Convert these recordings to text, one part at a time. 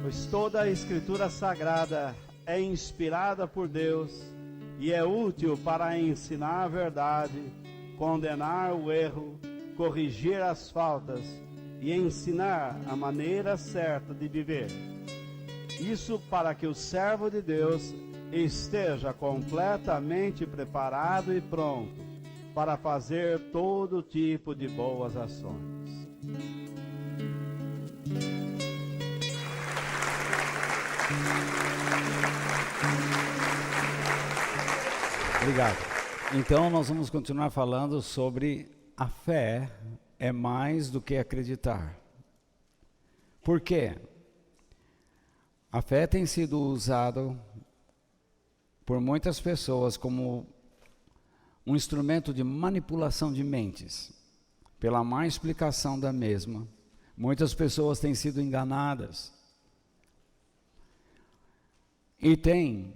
Pois toda a Escritura Sagrada é inspirada por Deus e é útil para ensinar a verdade, condenar o erro, corrigir as faltas e ensinar a maneira certa de viver. Isso para que o servo de Deus esteja completamente preparado e pronto para fazer todo tipo de boas ações. Obrigado. Então nós vamos continuar falando sobre a fé é mais do que acreditar. Por quê? A fé tem sido usada por muitas pessoas como um instrumento de manipulação de mentes. Pela má explicação da mesma, muitas pessoas têm sido enganadas e têm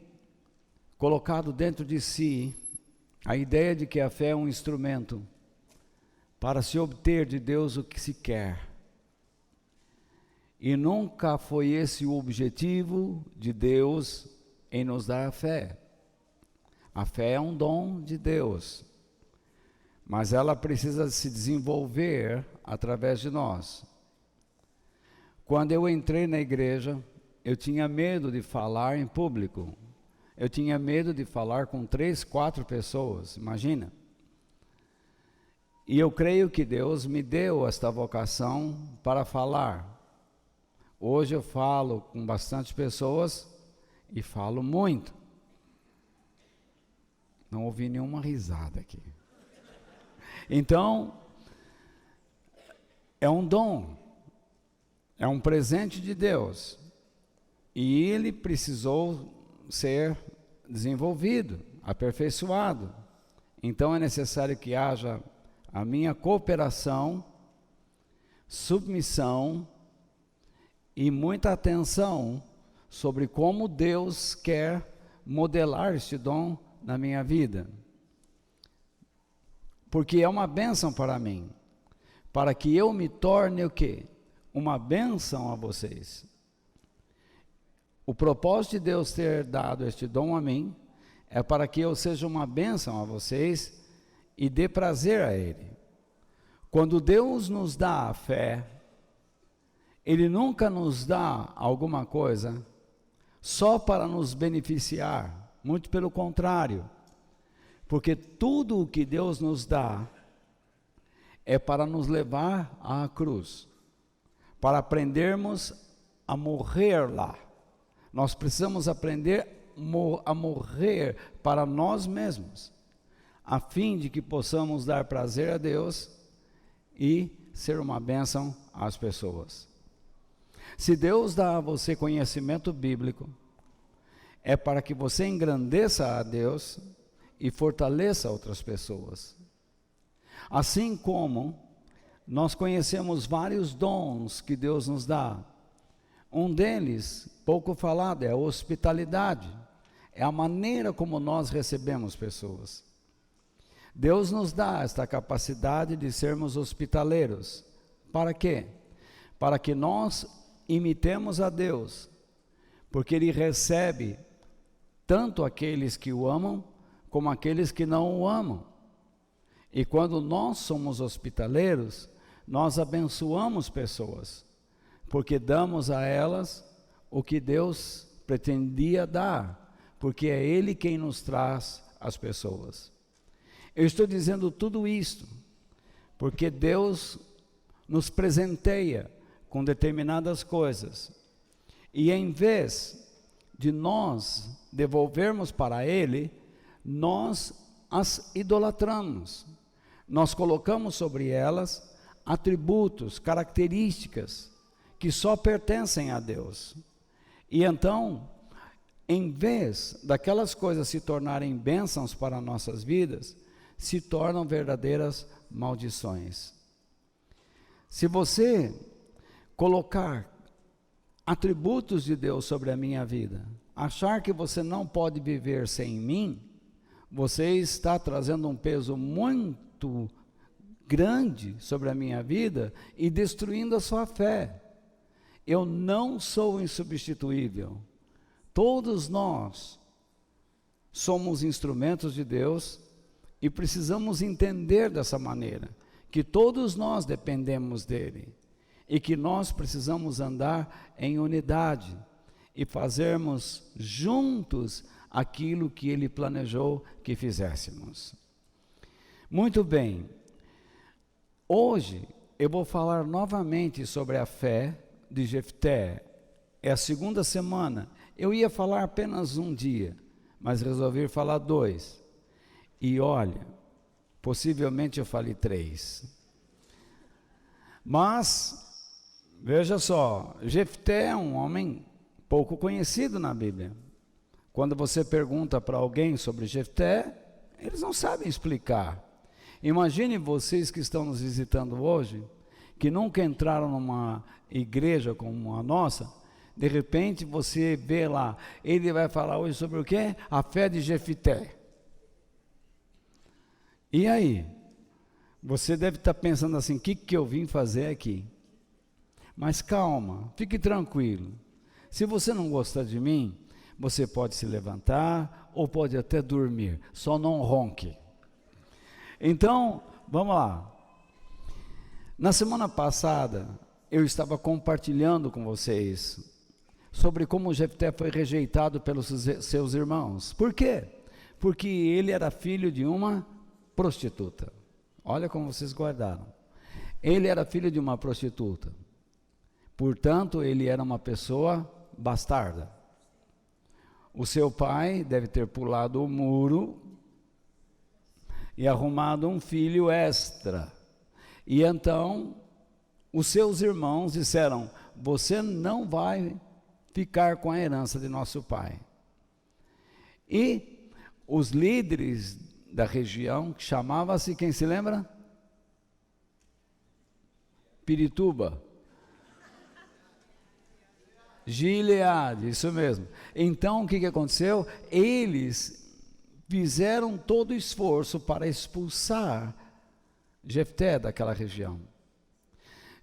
colocado dentro de si a ideia de que a fé é um instrumento para se obter de Deus o que se quer. E nunca foi esse o objetivo de Deus em nos dar a fé. A fé é um dom de Deus, mas ela precisa se desenvolver através de nós. Quando eu entrei na igreja, eu tinha medo de falar em público. Eu tinha medo de falar com 3, 4 pessoas, imagina. E eu creio que Deus me deu esta vocação para falar. Hoje eu falo com bastante pessoas e falo muito. Não ouvi nenhuma risada aqui. Então, é um dom, é um presente de Deus. E ele precisou ser desenvolvido, aperfeiçoado. Então é necessário que haja a minha cooperação, submissão e muita atenção sobre como Deus quer modelar este dom na minha vida. Porque é uma bênção para mim, para que eu me torne o quê? Uma bênção a vocês. O propósito de Deus ter dado este dom a mim é para que eu seja uma bênção a vocês e dê prazer a Ele. Quando Deus nos dá a fé, Ele nunca nos dá alguma coisa só para nos beneficiar, muito pelo contrário, porque tudo o que Deus nos dá é para nos levar à cruz, para aprendermos a morrer lá. Nós precisamos aprender a morrer para nós mesmos, a fim de que possamos dar prazer a Deus e ser uma bênção às pessoas. Se Deus dá a você conhecimento bíblico, é para que você engrandeça a Deus e fortaleça outras pessoas. Assim como nós conhecemos vários dons que Deus nos dá. Um deles, pouco falado, é a hospitalidade. É a maneira como nós recebemos pessoas. Deus nos dá esta capacidade de sermos hospitaleiros. Para quê? Para que nós imitemos a Deus, porque Ele recebe tanto aqueles que o amam, como aqueles que não o amam. E quando nós somos hospitaleiros, nós abençoamos pessoas, porque damos a elas o que Deus pretendia dar, porque é Ele quem nos traz as pessoas. Eu estou dizendo tudo isto, porque Deus nos presenteia com determinadas coisas, e em vez de nós devolvermos para Ele, nós as idolatramos, nós colocamos sobre elas atributos, características, que só pertencem a Deus. E então, em vez daquelas coisas se tornarem bênçãos para nossas vidas, se tornam verdadeiras maldições. Se você colocar atributos de Deus sobre a minha vida, achar que você não pode viver sem mim, você está trazendo um peso muito grande sobre a minha vida e destruindo a sua fé. Eu não sou insubstituível. Todos nós somos instrumentos de Deus e precisamos entender dessa maneira, que todos nós dependemos dele e que nós precisamos andar em unidade e fazermos juntos aquilo que ele planejou que fizéssemos. Muito bem, hoje eu vou falar novamente sobre a fé de Jefté. É a segunda semana. Eu ia falar apenas um dia, mas resolvi falar 2. E olha, possivelmente eu falei 3. Mas, veja só, Jefté é um homem pouco conhecido na Bíblia. Quando você pergunta para alguém sobre Jefté, eles não sabem explicar. Imagine vocês que estão nos visitando hoje, que nunca entraram numa igreja como a nossa, de repente você vê lá, ele vai falar hoje sobre o quê? A fé de Jefté. E aí? Você deve estar pensando assim, o que eu vim fazer aqui? Mas calma, fique tranquilo. Se você não gostar de mim, você pode se levantar ou pode até dormir, só não ronque. Então, vamos lá. Na semana passada, eu estava compartilhando com vocês sobre como Jefté foi rejeitado pelos seus irmãos. Por quê? Porque ele era filho de uma prostituta. Olha como vocês guardaram. Ele era filho de uma prostituta. Portanto, ele era uma pessoa bastarda. O seu pai deve ter pulado o muro e arrumado um filho extra. E então, os seus irmãos disseram: você não vai ficar com a herança de nosso pai. E os líderes da região, que chamava-se, quem se lembra? Pirituba. Gileade, isso mesmo. Então, o que aconteceu? Eles fizeram todo o esforço para expulsar Jefté daquela região.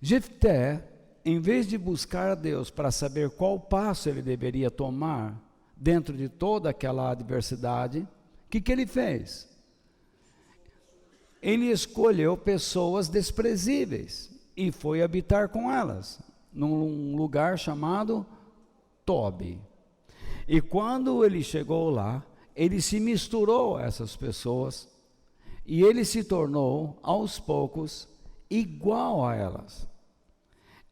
Jefté, em vez de buscar a Deus para saber qual passo ele deveria tomar dentro de toda aquela adversidade, o que ele fez? Ele escolheu pessoas desprezíveis e foi habitar com elas, num lugar chamado Tobi. E quando ele chegou lá, ele se misturou a essas pessoas e ele se tornou, aos poucos, igual a elas.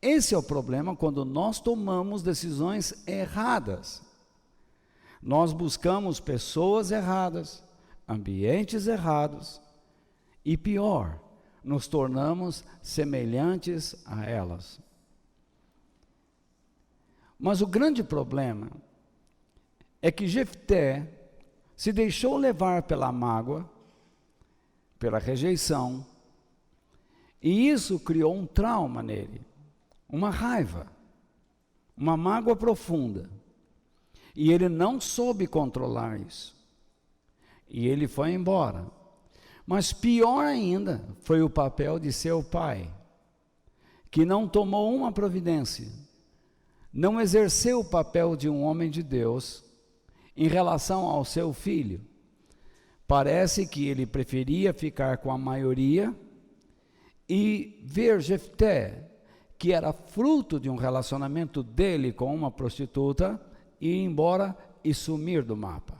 Esse é o problema quando nós tomamos decisões erradas. Nós buscamos pessoas erradas, ambientes errados e pior, nos tornamos semelhantes a elas. Mas o grande problema é que Jefté se deixou levar pela mágoa, pela rejeição, e isso criou um trauma nele, uma raiva, uma mágoa profunda. E ele não soube controlar isso. E ele foi embora. Mas pior ainda foi o papel de seu pai, que não tomou uma providência, não exerceu o papel de um homem de Deus em relação ao seu filho. Parece que ele preferia ficar com a maioria e ver Jefté, que era fruto de um relacionamento dele com uma prostituta, ir embora e sumir do mapa.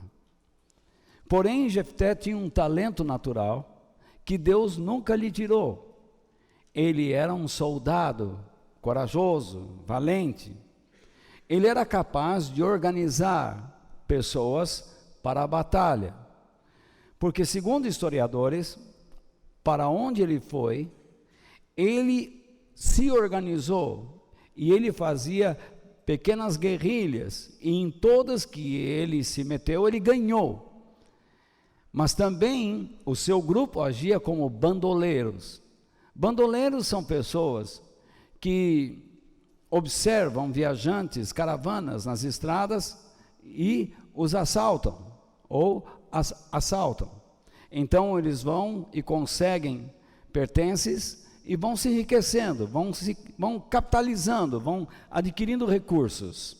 Porém, Jefté tinha um talento natural que Deus nunca lhe tirou. Ele era um soldado corajoso, valente. Ele era capaz de organizar pessoas para a batalha. Porque, segundo historiadores, para onde ele foi, ele se organizou e ele fazia pequenas guerrilhas, e em todas que ele se meteu, ele ganhou. Mas também o seu grupo agia como bandoleiros. Bandoleiros são pessoas que observam viajantes, caravanas nas estradas e os assaltam, ou assaltam. Então eles vão e conseguem pertences e vão se enriquecendo, vão capitalizando, vão adquirindo recursos.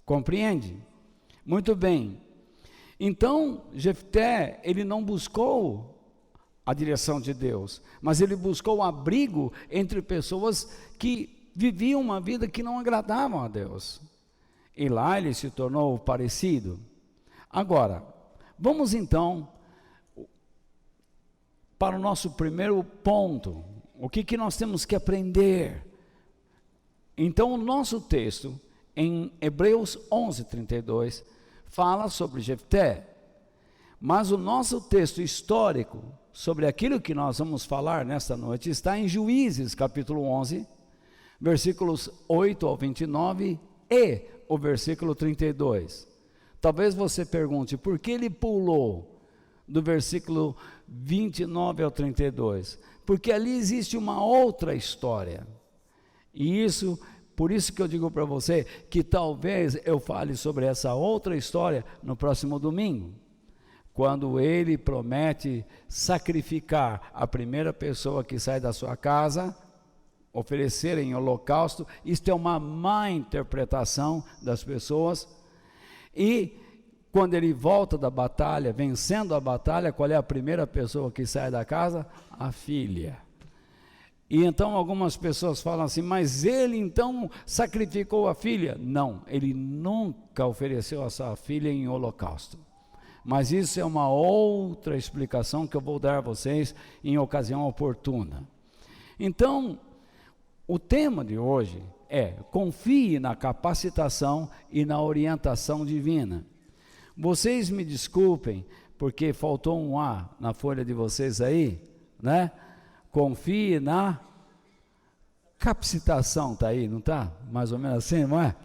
Compreende? Muito bem. Então, Jefté, ele não buscou a direção de Deus, mas ele buscou o abrigo entre pessoas que viviam uma vida que não agradavam a Deus. E lá ele se tornou parecido. Agora, vamos então para o nosso primeiro ponto. O que nós temos que aprender? Então, o nosso texto, em Hebreus 11:32, fala sobre Jefté, mas o nosso texto histórico, sobre aquilo que nós vamos falar nesta noite, está em Juízes, capítulo 11, versículos 8 ao 29 e o versículo 32. Talvez você pergunte, por que ele pulou do versículo 29 ao 32? Porque ali existe uma outra história, e por isso que eu digo para você, que talvez eu fale sobre essa outra história no próximo domingo, quando ele promete sacrificar a primeira pessoa que sai da sua casa, oferecer em holocausto. Isto é uma má interpretação das pessoas. E quando ele volta da batalha, vencendo a batalha, qual é a primeira pessoa que sai da casa? A filha. E então algumas pessoas falam assim, mas ele então sacrificou a filha? Não, ele nunca ofereceu a sua filha em holocausto. Mas isso é uma outra explicação que eu vou dar a vocês em ocasião oportuna. Então, o tema de hoje é: confie na capacitação e na orientação divina. Vocês me desculpem, porque faltou um A na folha de vocês aí, né? Confie na capacitação, tá aí, não tá? Mais ou menos assim, não é?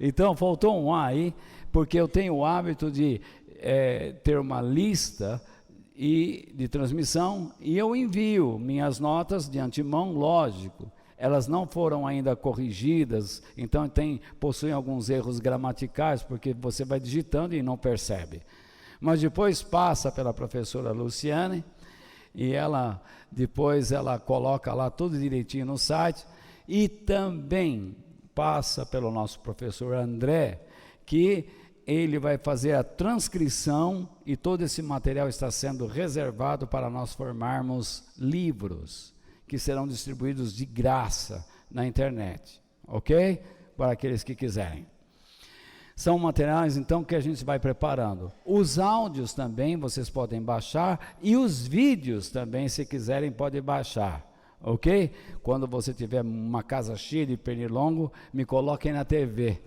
Então, faltou um A aí, porque eu tenho o hábito de ter uma lista de transmissão, e eu envio minhas notas de antemão, lógico. Elas não foram ainda corrigidas, então possuem alguns erros gramaticais, porque você vai digitando e não percebe. Mas depois passa pela professora Luciane, e depois ela coloca lá tudo direitinho no site, e também passa pelo nosso professor André, que ele vai fazer a transcrição, e todo esse material está sendo reservado para nós formarmos livros, que serão distribuídos de graça na internet, ok? Para aqueles que quiserem. São materiais, então, que a gente vai preparando. Os áudios também vocês podem baixar, e os vídeos também, se quiserem, podem baixar, ok? Quando você tiver uma casa cheia de pernilongo, me coloquem na TV.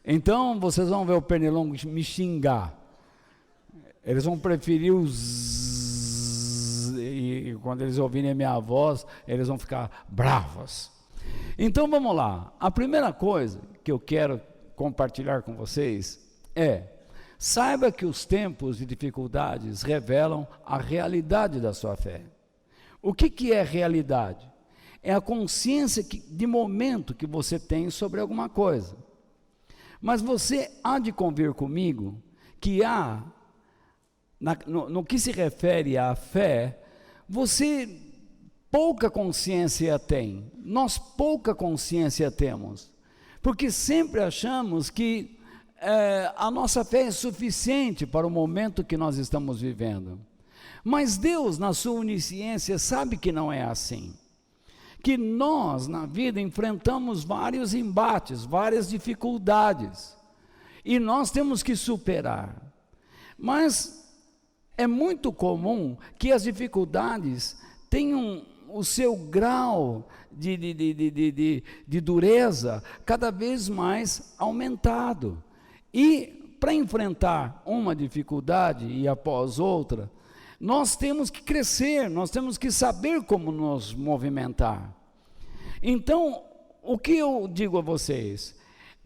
Então, vocês vão ver o pernilongo me xingar. Eles vão preferir e quando eles ouvirem a minha voz, eles vão ficar bravos. Então vamos lá. A primeira coisa que eu quero compartilhar com vocês é: saiba que os tempos de dificuldades revelam a realidade da sua fé. O que é realidade? É a consciência de momento que você tem sobre alguma coisa. Mas você há de convir comigo que no que se refere à fé, você pouca consciência tem, nós pouca consciência temos, porque sempre achamos que a nossa fé é suficiente para o momento que nós estamos vivendo. Mas Deus, na sua onisciência, sabe que não é assim, que nós na vida enfrentamos vários embates, várias dificuldades, e nós temos que superar. Mas é muito comum que as dificuldades tenham o seu grau de dureza cada vez mais aumentado. E para enfrentar uma dificuldade e após outra, nós temos que crescer, nós temos que saber como nos movimentar. Então, o que eu digo a vocês?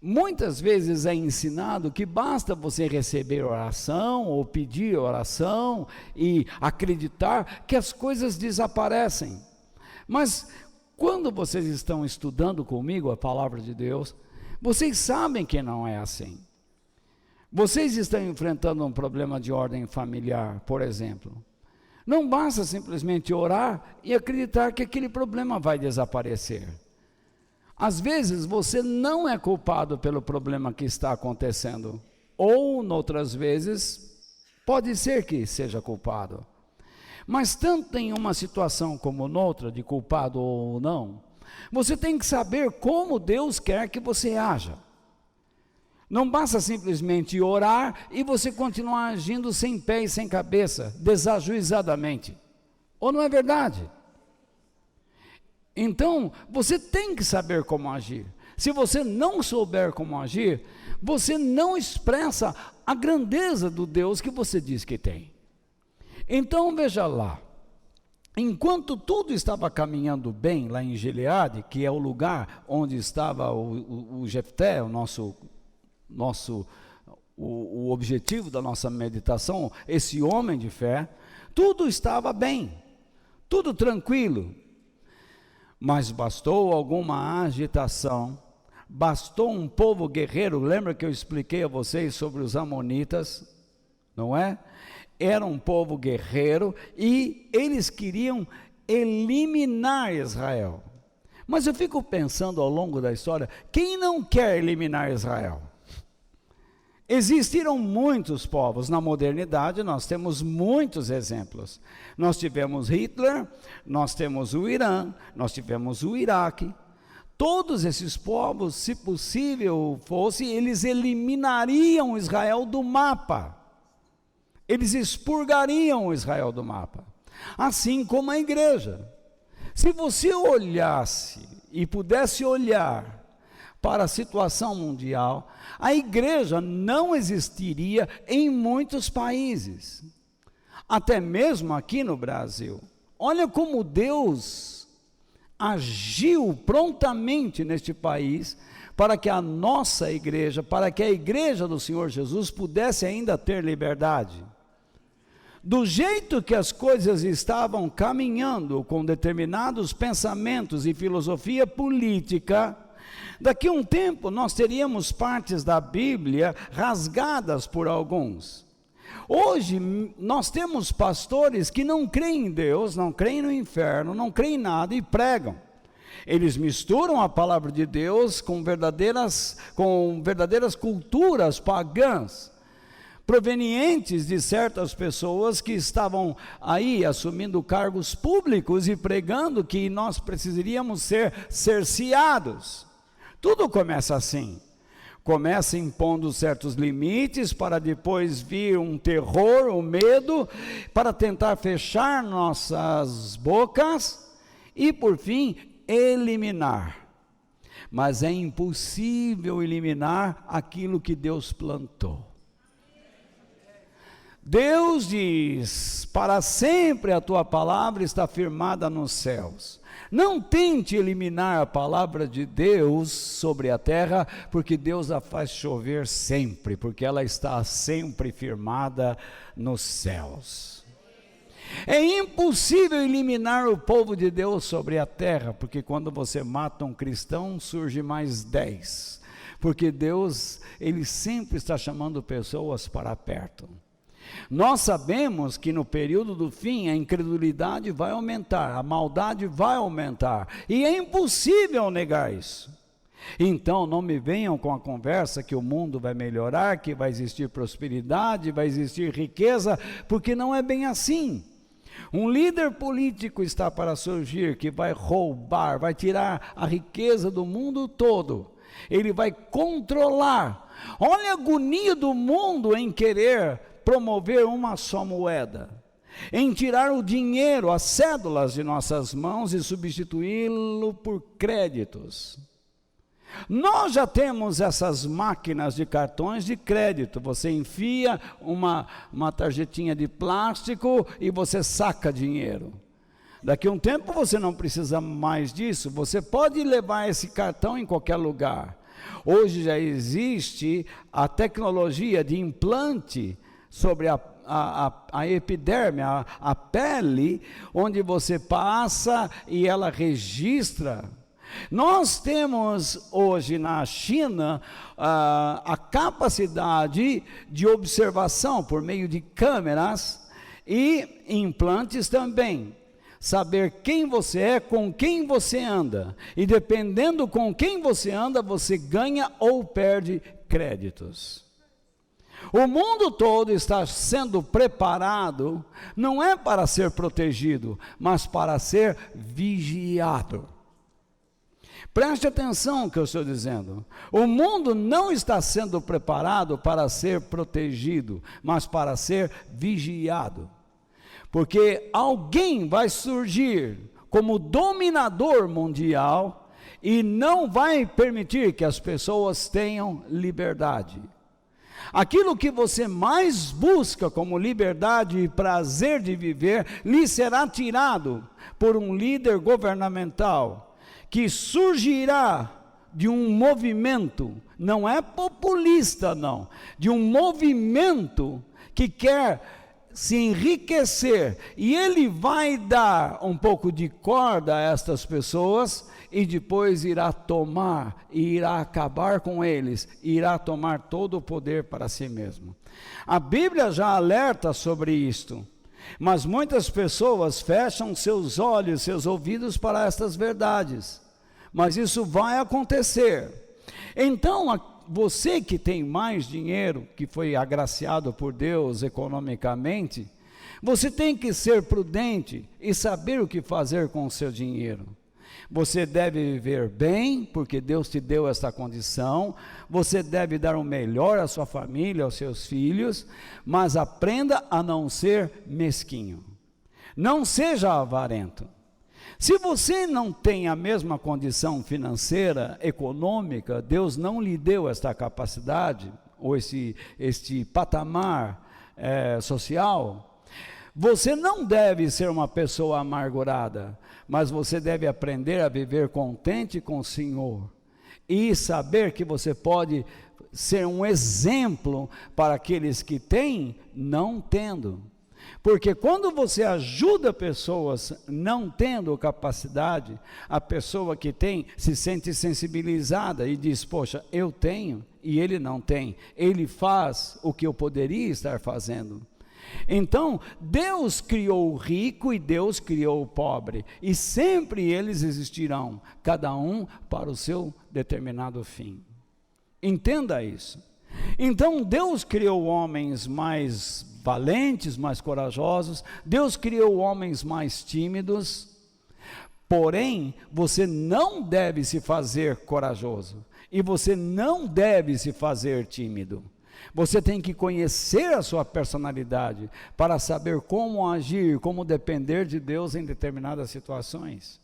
Muitas vezes é ensinado que basta você receber oração ou pedir oração e acreditar que as coisas desaparecem. Mas quando vocês estão estudando comigo a palavra de Deus, vocês sabem que não é assim. Vocês estão enfrentando um problema de ordem familiar, por exemplo. Não basta simplesmente orar e acreditar que aquele problema vai desaparecer. Às vezes você não é culpado pelo problema que está acontecendo, ou, noutras vezes, pode ser que seja culpado. Mas tanto em uma situação como noutra, de culpado ou não, você tem que saber como Deus quer que você haja. Não basta simplesmente orar e você continuar agindo sem pé e sem cabeça, desajuizadamente. Ou não é verdade? Então, você tem que saber como agir. Se você não souber como agir, você não expressa a grandeza do Deus que você diz que tem. Então, veja lá. Enquanto tudo estava caminhando bem lá em Gileade, que é o lugar onde estava o Jefté, o objetivo da nossa meditação, esse homem de fé, tudo estava bem, tudo tranquilo. Mas bastou alguma agitação, bastou um povo guerreiro. Lembra que eu expliquei a vocês sobre os amonitas, não é? Era um povo guerreiro e eles queriam eliminar Israel. Mas eu fico pensando ao longo da história, quem não quer eliminar Israel? Existiram muitos povos. Na modernidade nós temos muitos exemplos. Nós tivemos Hitler, nós temos o Irã, nós tivemos o Iraque. Todos esses povos, se possível fosse, eles eliminariam Israel do mapa. Eles expurgariam Israel do mapa. Assim como a igreja. Se você olhasse e pudesse olhar para a situação mundial, a igreja não existiria em muitos países, até mesmo aqui no Brasil. Olha como Deus agiu prontamente neste país, para que a nossa igreja, para que a igreja do Senhor Jesus pudesse ainda ter liberdade. Do jeito que as coisas estavam caminhando, com determinados pensamentos e filosofia política, daqui a um tempo nós teríamos partes da Bíblia rasgadas por alguns. Hoje nós temos pastores que não creem em Deus, não creem no inferno, não creem em nada e pregam. Eles misturam a palavra de Deus com verdadeiras culturas pagãs, provenientes de certas pessoas que estavam aí assumindo cargos públicos e pregando que nós precisaríamos ser cerceados. Tudo começa assim, começa impondo certos limites, para depois vir um terror, um medo, para tentar fechar nossas bocas e por fim eliminar. Mas é impossível eliminar aquilo que Deus plantou. Deus diz, para sempre a tua palavra está firmada nos céus. Não tente eliminar a palavra de Deus sobre a terra, porque Deus a faz chover sempre, porque ela está sempre firmada nos céus. É impossível eliminar o povo de Deus sobre a terra, porque quando você mata um cristão, surge mais 10. Porque Deus, Ele sempre está chamando pessoas para perto. Nós sabemos que no período do fim a incredulidade vai aumentar, a maldade vai aumentar, e é impossível negar isso. Então não me venham com a conversa que o mundo vai melhorar, que vai existir prosperidade, vai existir riqueza, porque não é bem assim. Um líder político está para surgir que vai roubar, vai tirar a riqueza do mundo todo. Ele vai controlar. Olha a agonia do mundo em querer promover uma só moeda, em tirar o dinheiro, as cédulas de nossas mãos e substituí-lo por créditos. Nós já temos essas máquinas de cartões de crédito. Você enfia uma tarjetinha de plástico e você saca dinheiro. Daqui a um tempo você não precisa mais disso, você pode levar esse cartão em qualquer lugar. Hoje já existe a tecnologia de implante sobre a epiderme, a pele, onde você passa e ela registra. Nós temos hoje na China a capacidade de observação por meio de câmeras e implantes também. Saber quem você é, com quem você anda. E dependendo com quem você anda, você ganha ou perde créditos. O mundo todo está sendo preparado, não é para ser protegido, mas para ser vigiado. Preste atenção no que eu estou dizendo. O mundo não está sendo preparado para ser protegido, mas para ser vigiado. Porque alguém vai surgir como dominador mundial e não vai permitir que as pessoas tenham liberdade. Aquilo que você mais busca como liberdade e prazer de viver, lhe será tirado por um líder governamental que surgirá de um movimento, não é populista não, de um movimento que quer se enriquecer, e ele vai dar um pouco de corda a estas pessoas, e depois irá tomar, e irá acabar com eles, e irá tomar todo o poder para si mesmo. A Bíblia já alerta sobre isto, mas muitas pessoas fecham seus olhos, seus ouvidos para estas verdades, mas isso vai acontecer. Então, você que tem mais dinheiro, que foi agraciado por Deus economicamente, você tem que ser prudente e saber o que fazer com o seu dinheiro. Você deve viver bem, porque Deus te deu esta condição. Você deve dar o melhor à sua família, aos seus filhos, mas aprenda a não ser mesquinho. Não seja avarento. Se você não tem a mesma condição financeira, econômica, Deus não lhe deu esta capacidade, ou este patamar social, você não deve ser uma pessoa amargurada, mas você deve aprender a viver contente com o Senhor, e saber que você pode ser um exemplo para aqueles que têm, não tendo. Porque quando você ajuda pessoas não tendo capacidade, a pessoa que tem se sente sensibilizada e diz, poxa, eu tenho e ele não tem, ele faz o que eu poderia estar fazendo. Então, Deus criou o rico e Deus criou o pobre, e sempre eles existirão, cada um para o seu determinado fim. Entenda isso. Então, Deus criou homens mais valentes, mais corajosos, Deus criou homens mais tímidos, porém, você não deve se fazer corajoso, e você não deve se fazer tímido. Você tem que conhecer a sua personalidade, para saber como agir, como depender de Deus em determinadas situações.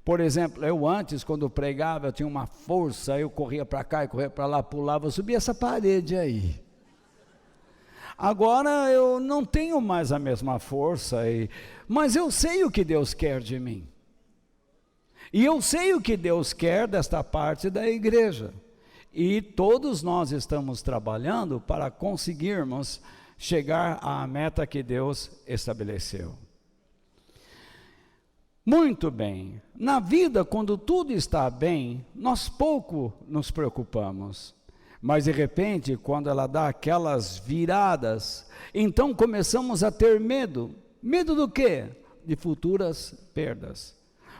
Por exemplo, eu antes, quando pregava, eu tinha uma força, eu corria para cá e corria para lá, pulava, eu subia essa parede aí. Agora eu não tenho mais a mesma força, mas eu sei o que Deus quer de mim. E eu sei o que Deus quer desta parte da igreja. E todos nós estamos trabalhando para conseguirmos chegar à meta que Deus estabeleceu. Muito bem. Na vida, quando tudo está bem, nós pouco nos preocupamos. Mas de repente, quando ela dá aquelas viradas, então começamos a ter medo. Medo do quê? De futuras perdas.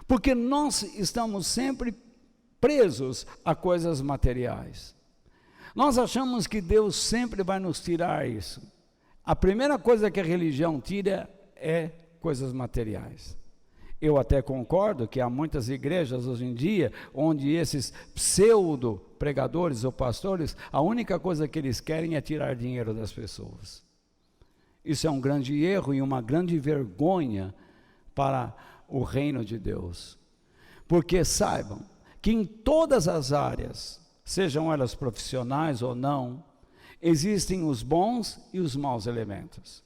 Porque nós estamos sempre presos a coisas materiais. Nós achamos que Deus sempre vai nos tirar isso. A primeira coisa que a religião tira é coisas materiais. Eu até concordo que há muitas igrejas hoje em dia, onde esses pseudo-pregadores ou pastores, a única coisa que eles querem é tirar dinheiro das pessoas. Isso é um grande erro e uma grande vergonha para o reino de Deus. Porque saibam que em todas as áreas, sejam elas profissionais ou não, existem os bons e os maus elementos.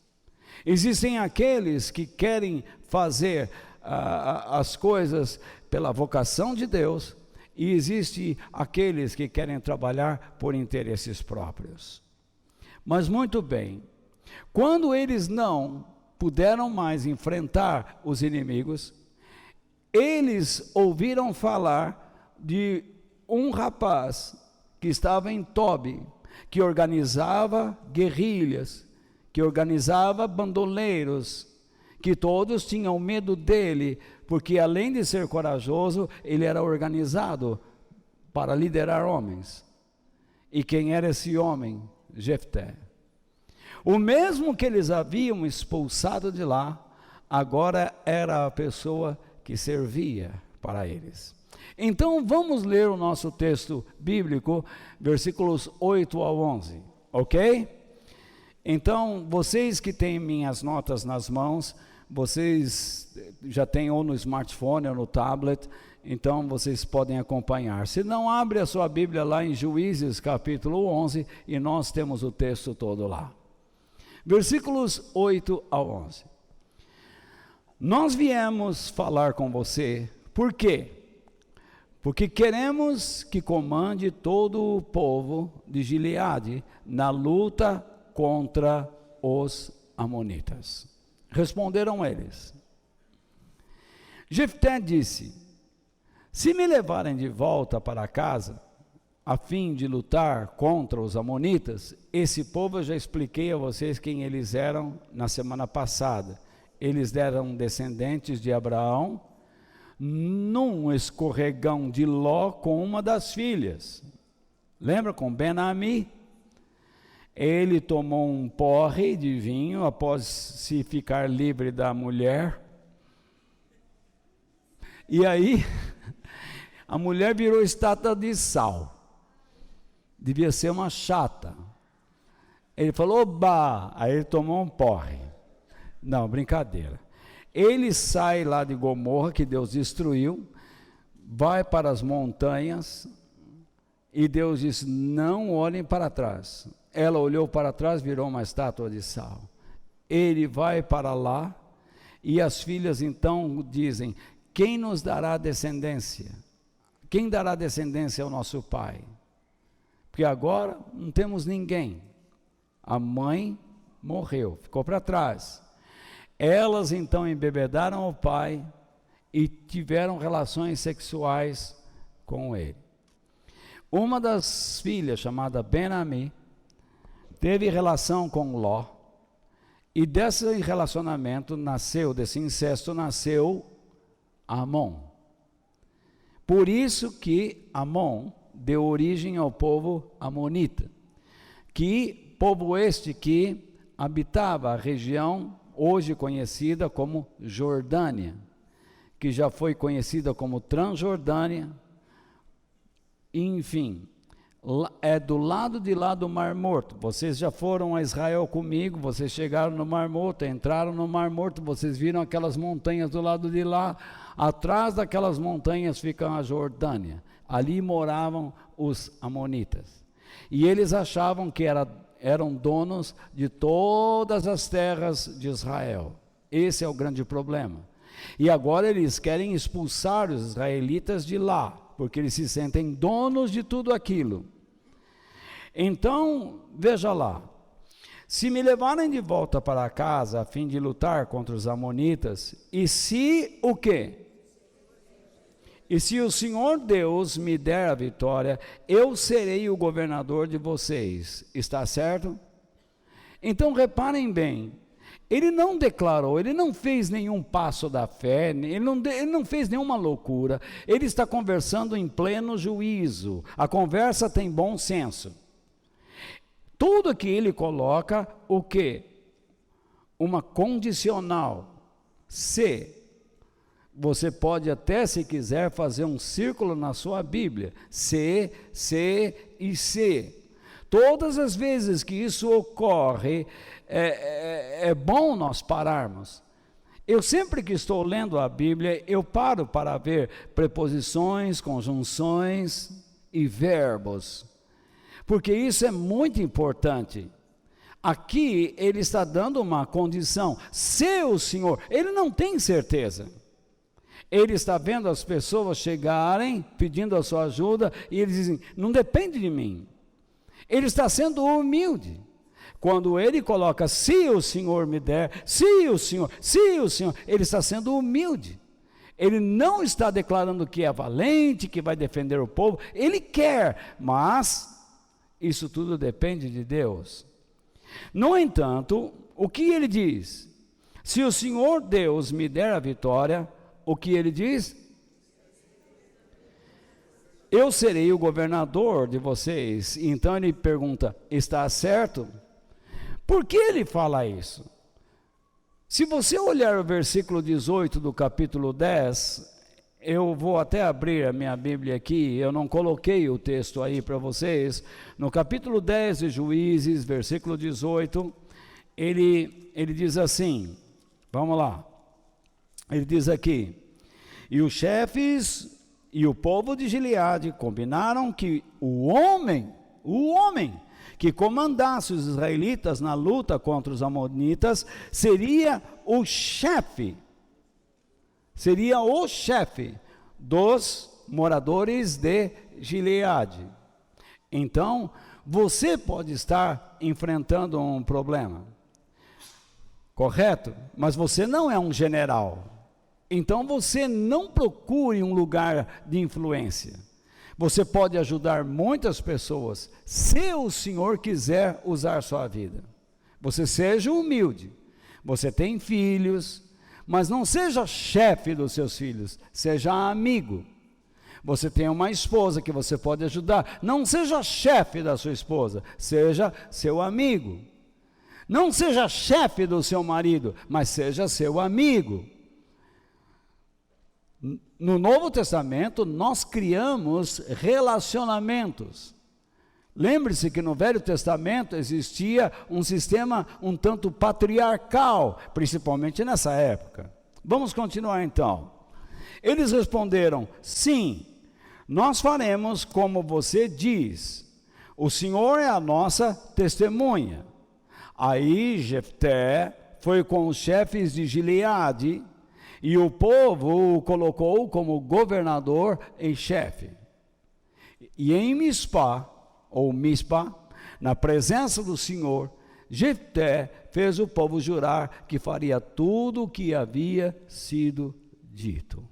Existem aqueles que querem fazer as coisas pela vocação de Deus, e existe aqueles que querem trabalhar por interesses próprios. Mas muito bem, quando eles não puderam mais enfrentar os inimigos, eles ouviram falar de um rapaz que estava em Tobi, que organizava guerrilhas, que organizava bandoleiros, que todos tinham medo dele, porque além de ser corajoso, ele era organizado para liderar homens. E quem era esse homem? Jefté. O mesmo que eles haviam expulsado de lá, agora era a pessoa que servia para eles. Então vamos ler o nosso texto bíblico, versículos 8 ao 11, ok? Então, vocês que têm minhas notas nas mãos, vocês já têm ou no smartphone ou no tablet, então vocês podem acompanhar. Se não, abre a sua Bíblia lá em Juízes capítulo 11 e nós temos o texto todo lá. Versículos 8 ao 11. Nós viemos falar com você, por quê? Porque queremos que comande todo o povo de Gileade na luta contra os amonitas. Responderam eles. Jefté disse: se me levarem de volta para casa, a fim de lutar contra os amonitas, esse povo eu já expliquei a vocês quem eles eram na semana passada. Eles eram descendentes de Abraão, num escorregão de Ló com uma das filhas. Lembra, com Ben-Ami? Ele tomou um porre de vinho após se ficar livre da mulher. E aí, a mulher virou estátua de sal. Devia ser uma chata. Ele falou, oba! Aí ele tomou um porre. Não, brincadeira. Ele sai lá de Gomorra, que Deus destruiu, vai para as montanhas, e Deus disse, não olhem para trás. Ela olhou para trás, virou uma estátua de sal. Ele vai para lá, e as filhas então dizem, quem nos dará descendência? Quem dará descendência ao nosso pai? Porque agora não temos ninguém. A mãe morreu, ficou para trás. Elas então embebedaram o pai e tiveram relações sexuais com ele. Uma das filhas, chamada Ben-Ami, teve relação com Ló, e desse relacionamento desse incesto nasceu Amon. Por isso que Amon deu origem ao povo amonita, que povo este que habitava a região hoje conhecida como Jordânia, que já foi conhecida como Transjordânia, enfim, é do lado de lá do Mar Morto. Vocês já foram a Israel comigo, vocês chegaram no Mar Morto, entraram no Mar Morto, vocês viram aquelas montanhas do lado de lá, atrás daquelas montanhas fica a Jordânia, ali moravam os amonitas, e eles achavam que eram donos de todas as terras de Israel. Esse é o grande problema. E agora eles querem expulsar os israelitas de lá, porque eles se sentem donos de tudo aquilo. Então, veja lá, se me levarem de volta para casa a fim de lutar contra os amonitas, e se o quê? E se o Senhor Deus me der a vitória, eu serei o governador de vocês. Está certo? Então reparem bem, ele não declarou, ele não fez nenhum passo da fé, ele não fez nenhuma loucura, ele está conversando em pleno juízo, a conversa tem bom senso. Tudo que ele coloca, o quê? Uma condicional, se. Você pode até, se quiser, fazer um círculo na sua Bíblia, se e se. Todas as vezes que isso ocorre, é bom nós pararmos. Eu sempre que estou lendo a Bíblia, eu paro para ver preposições, conjunções e verbos, porque isso é muito importante. Aqui ele está dando uma condição. Se o Senhor, ele não tem certeza. Ele está vendo as pessoas chegarem, pedindo a sua ajuda, e eles dizem, não depende de mim. Ele está sendo humilde. Quando ele coloca, se o Senhor me der, se o Senhor, ele está sendo humilde. Ele não está declarando que é valente, que vai defender o povo. Ele quer, mas isso tudo depende de Deus. No entanto, o que ele diz? Se o Senhor Deus me der a vitória, o que ele diz? Eu serei o governador de vocês. Então ele pergunta, está certo? Por que ele fala isso? Se você olhar o versículo 18 do capítulo 10, eu vou até abrir a minha Bíblia aqui, eu não coloquei o texto aí para vocês. No capítulo 10 de Juízes, versículo 18, ele diz assim, vamos lá, ele diz aqui, e os chefes e o povo de Gileade combinaram que o homem que comandasse os israelitas na luta contra os amonitas seria o chefe dos moradores de Gileade. Então, você pode estar enfrentando um problema, correto? Mas você não é um general. Então, você não procure um lugar de influência. Você pode ajudar muitas pessoas, se o Senhor quiser usar sua vida. Você seja humilde. Você tem filhos, mas não seja chefe dos seus filhos, seja amigo. Você tem uma esposa que você pode ajudar, não seja chefe da sua esposa, seja seu amigo. Não seja chefe do seu marido, mas seja seu amigo. No Novo Testamento, nós criamos relacionamentos. Lembre-se que no Velho Testamento existia um sistema um tanto patriarcal, principalmente nessa época. Vamos continuar então. Eles responderam, sim, nós faremos como você diz. O Senhor é a nossa testemunha. Aí Jefté foi com os chefes de Gileade, e o povo o colocou como governador em chefe. E em Mispa, na presença do Senhor, Jefté fez o povo jurar que faria tudo o que havia sido dito.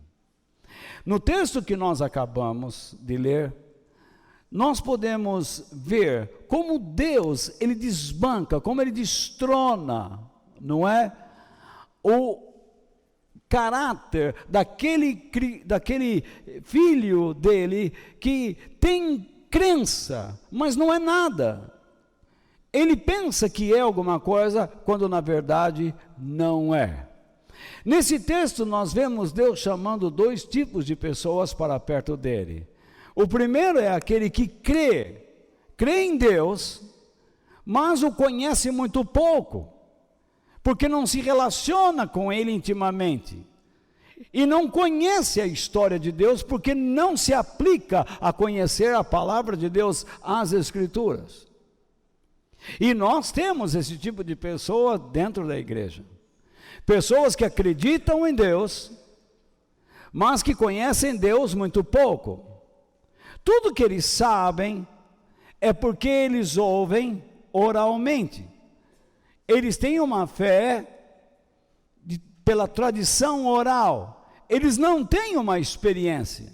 No texto que nós acabamos de ler, nós podemos ver como Deus, ele desbanca, como ele destrona, não é? O caráter daquele filho dele que tem crença, mas não é nada. Ele pensa que é alguma coisa, quando na verdade não é. Nesse texto nós vemos Deus chamando dois tipos de pessoas para perto dele. O primeiro é aquele que crê em Deus, mas o conhece muito pouco, porque não se relaciona com ele intimamente, e não conhece a história de Deus, porque não se aplica a conhecer a palavra de Deus, as Escrituras. E nós temos esse tipo de pessoa dentro da igreja, pessoas que acreditam em Deus, mas que conhecem Deus muito pouco. Tudo que eles sabem é porque eles ouvem oralmente. Eles têm uma fé pela tradição oral. Eles não têm uma experiência.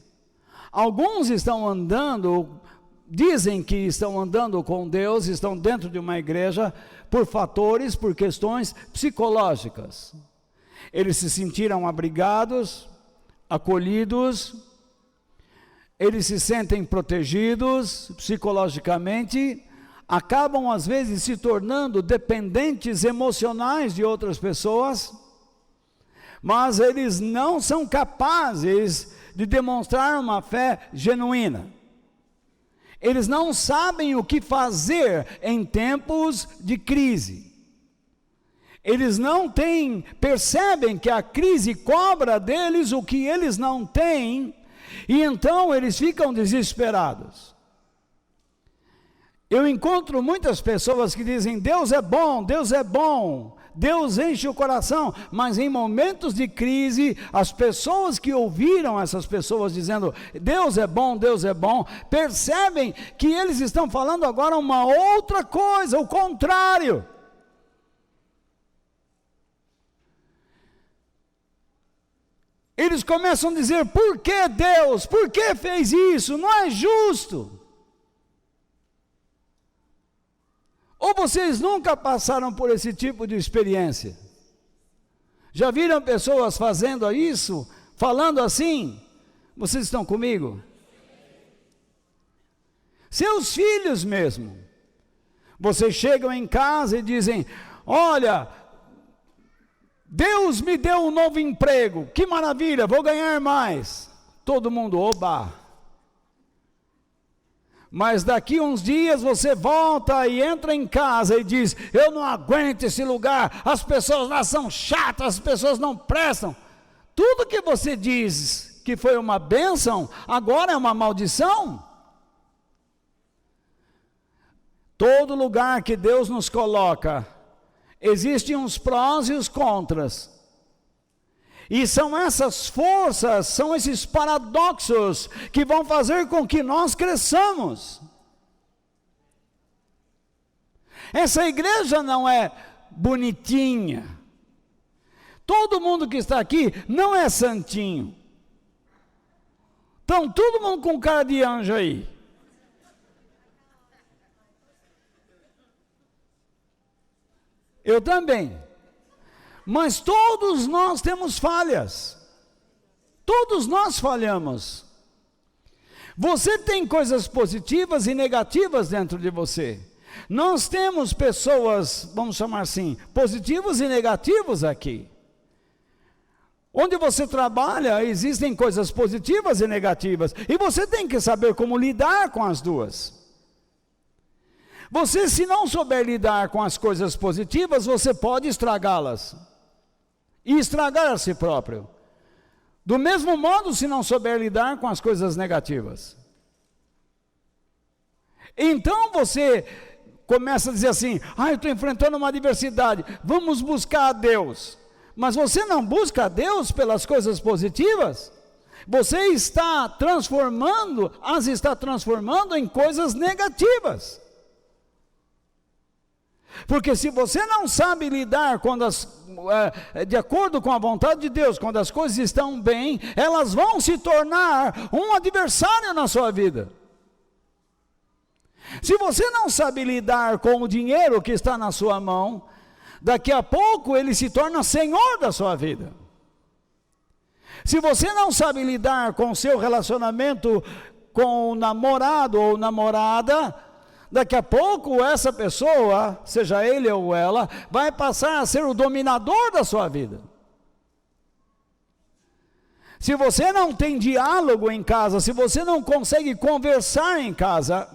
Alguns estão andando, dizem que estão andando com Deus, estão dentro de uma igreja por questões psicológicas. Eles se sentiram abrigados, acolhidos, eles se sentem protegidos psicologicamente, acabam às vezes se tornando dependentes emocionais de outras pessoas, mas eles não são capazes de demonstrar uma fé genuína. Eles não sabem o que fazer em tempos de crise. Eles não percebem que a crise cobra deles o que eles não têm, e então eles ficam desesperados. Eu encontro muitas pessoas que dizem, Deus é bom, Deus é bom, Deus enche o coração, mas em momentos de crise, as pessoas que ouviram essas pessoas dizendo, Deus é bom, percebem que eles estão falando agora uma outra coisa, o contrário. Eles começam a dizer, por que Deus? Por que fez isso? Não é justo. Ou vocês nunca passaram por esse tipo de experiência? Já viram pessoas fazendo isso? Falando assim? Vocês estão comigo? Seus filhos mesmo. Vocês chegam em casa e dizem, olha, Deus me deu um novo emprego, que maravilha, vou ganhar mais. Todo mundo, oba. Mas daqui uns dias você volta e entra em casa e diz, eu não aguento esse lugar, as pessoas lá são chatas, as pessoas não prestam. Tudo que você diz que foi uma bênção, agora é uma maldição. Todo lugar que Deus nos coloca, existem os prós e os contras. E são essas forças, são esses paradoxos que vão fazer com que nós cresçamos. Essa igreja não é bonitinha. Todo mundo que está aqui não é santinho. Então, todo mundo com cara de anjo aí. Eu também. Mas todos nós temos falhas. Todos nós falhamos. Você tem coisas positivas e negativas dentro de você. Nós temos pessoas, vamos chamar assim, positivos e negativos aqui. Onde você trabalha, existem coisas positivas e negativas. E você tem que saber como lidar com as duas. Você, se não souber lidar com as coisas positivas, você pode estragá-las. E estragar a si próprio. Do mesmo modo, se não souber lidar com as coisas negativas. Então você começa a dizer assim, eu estou enfrentando uma adversidade, vamos buscar a Deus. Mas você não busca a Deus pelas coisas positivas? Você está transformando em coisas negativas. Porque se você não sabe lidar de acordo com a vontade de Deus, quando as coisas estão bem, elas vão se tornar um adversário na sua vida. Se você não sabe lidar com o dinheiro que está na sua mão, daqui a pouco ele se torna senhor da sua vida. Se você não sabe lidar com o seu relacionamento com o namorado ou namorada, daqui a pouco essa pessoa, seja ele ou ela, vai passar a ser o dominador da sua vida. Se você não tem diálogo em casa, se você não consegue conversar em casa,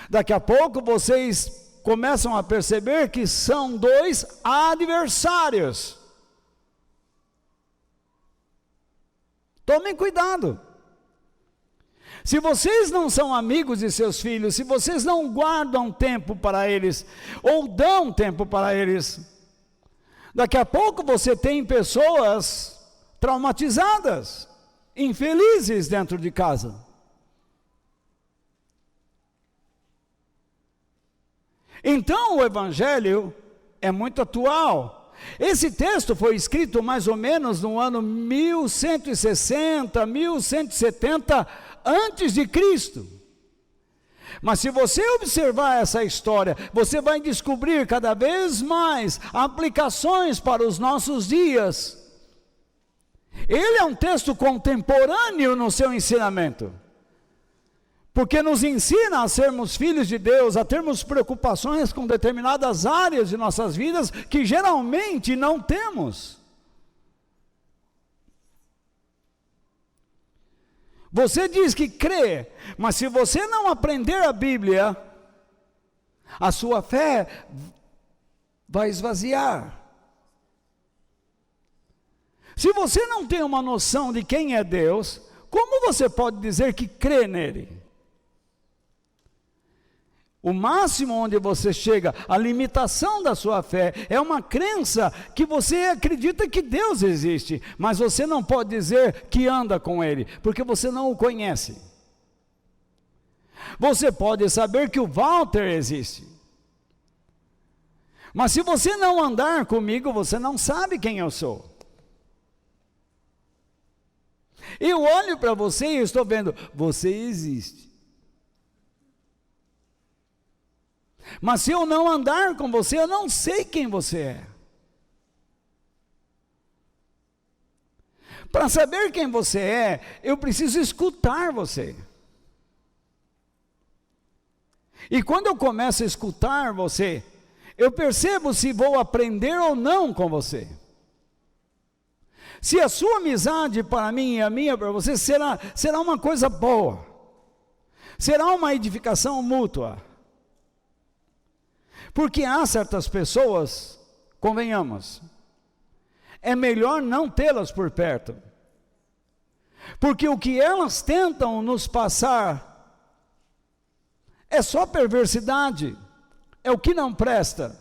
daqui a pouco vocês começam a perceber que são dois adversários. Tomem cuidado. Se vocês não são amigos de seus filhos, se vocês não guardam tempo para eles, ou dão tempo para eles, daqui a pouco você tem pessoas traumatizadas, infelizes dentro de casa. Então o Evangelho é muito atual. Esse texto foi escrito mais ou menos no ano 1160, 1170 antes de Cristo. Mas se você observar essa história, você vai descobrir cada vez mais aplicações para os nossos dias. Ele é um texto contemporâneo no seu ensinamento, porque nos ensina a sermos filhos de Deus, a termos preocupações com determinadas áreas de nossas vidas que geralmente não temos. Você diz que crê, mas se você não aprender a Bíblia, a sua fé vai esvaziar. Se você não tem uma noção de quem é Deus, como você pode dizer que crê nele? O máximo onde você chega, a limitação da sua fé, é uma crença que você acredita que Deus existe, mas você não pode dizer que anda com Ele, porque você não o conhece. Você pode saber que o Walter existe, mas se você não andar comigo, você não sabe quem eu sou. Eu olho para você e estou vendo, você existe. Mas se eu não andar com você, eu não sei quem você é. Para saber quem você é, eu preciso escutar você. E quando eu começo a escutar você, eu percebo se vou aprender ou não com você. Se a sua amizade para mim e a minha para você será uma coisa boa, será uma edificação mútua. Porque há certas pessoas, convenhamos, é melhor não tê-las por perto. Porque o que elas tentam nos passar é só perversidade, é o que não presta.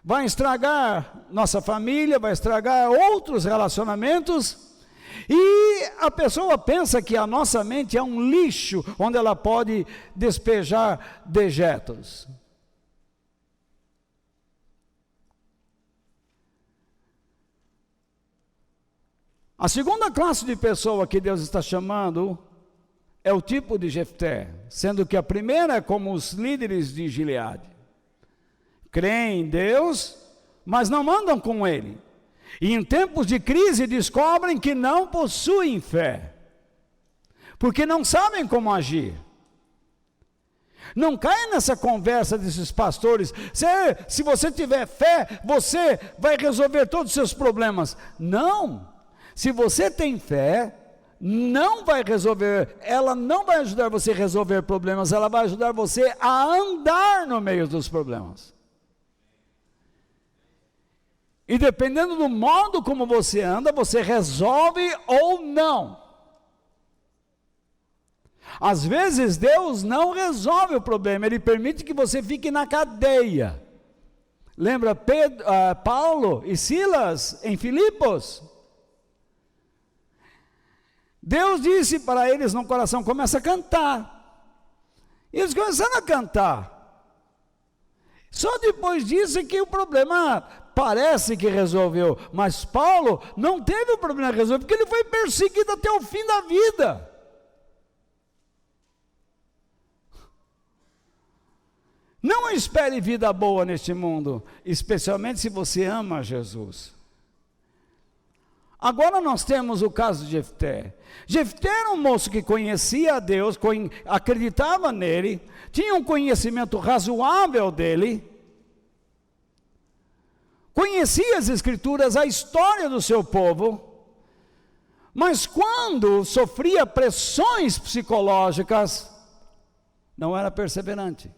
Vai estragar nossa família, vai estragar outros relacionamentos, e a pessoa pensa que a nossa mente é um lixo, onde ela pode despejar dejetos. A segunda classe de pessoa que Deus está chamando é o tipo de Jefté, sendo que a primeira é como os líderes de Gileade. Creem em Deus, mas não andam com Ele. E em tempos de crise descobrem que não possuem fé, porque não sabem como agir. Não caia nessa conversa desses pastores, se você tiver fé, você vai resolver todos os seus problemas. Não, se você tem fé, não vai resolver, ela não vai ajudar você a resolver problemas, ela vai ajudar você a andar no meio dos problemas. E dependendo do modo como você anda, você resolve ou não. Às vezes Deus não resolve o problema, Ele permite que você fique na cadeia. Lembra Paulo e Silas em Filipos? Deus disse para eles no coração, começa a cantar. E eles começaram a cantar. Só depois disso é que o problema parece que resolveu. Mas Paulo não teve o problema resolvido, porque ele foi perseguido até o fim da vida. Não espere vida boa neste mundo, especialmente se você ama Jesus. Agora nós temos o caso de Jefté. Jefté era um moço que conhecia a Deus, acreditava nele, tinha um conhecimento razoável dele, conhecia as Escrituras, a história do seu povo, mas quando sofria pressões psicológicas, não era perseverante.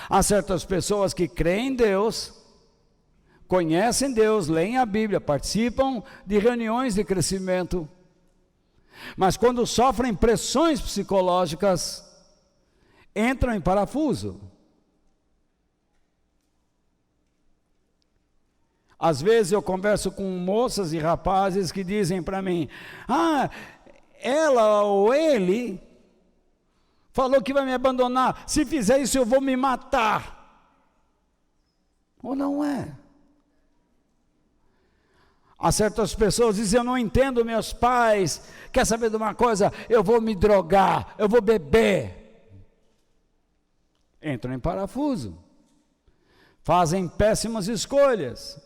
Há certas pessoas que creem em Deus, conhecem Deus, leem a Bíblia, participam de reuniões de crescimento, mas quando sofrem pressões psicológicas, entram em parafuso. Às vezes eu converso com moças e rapazes que dizem para mim, ela ou ele falou que vai me abandonar, se fizer isso eu vou me matar. Ou não é? Há certas pessoas que dizem, eu não entendo meus pais, quer saber de uma coisa? Eu vou me drogar, eu vou beber. Entram em parafuso, fazem péssimas escolhas.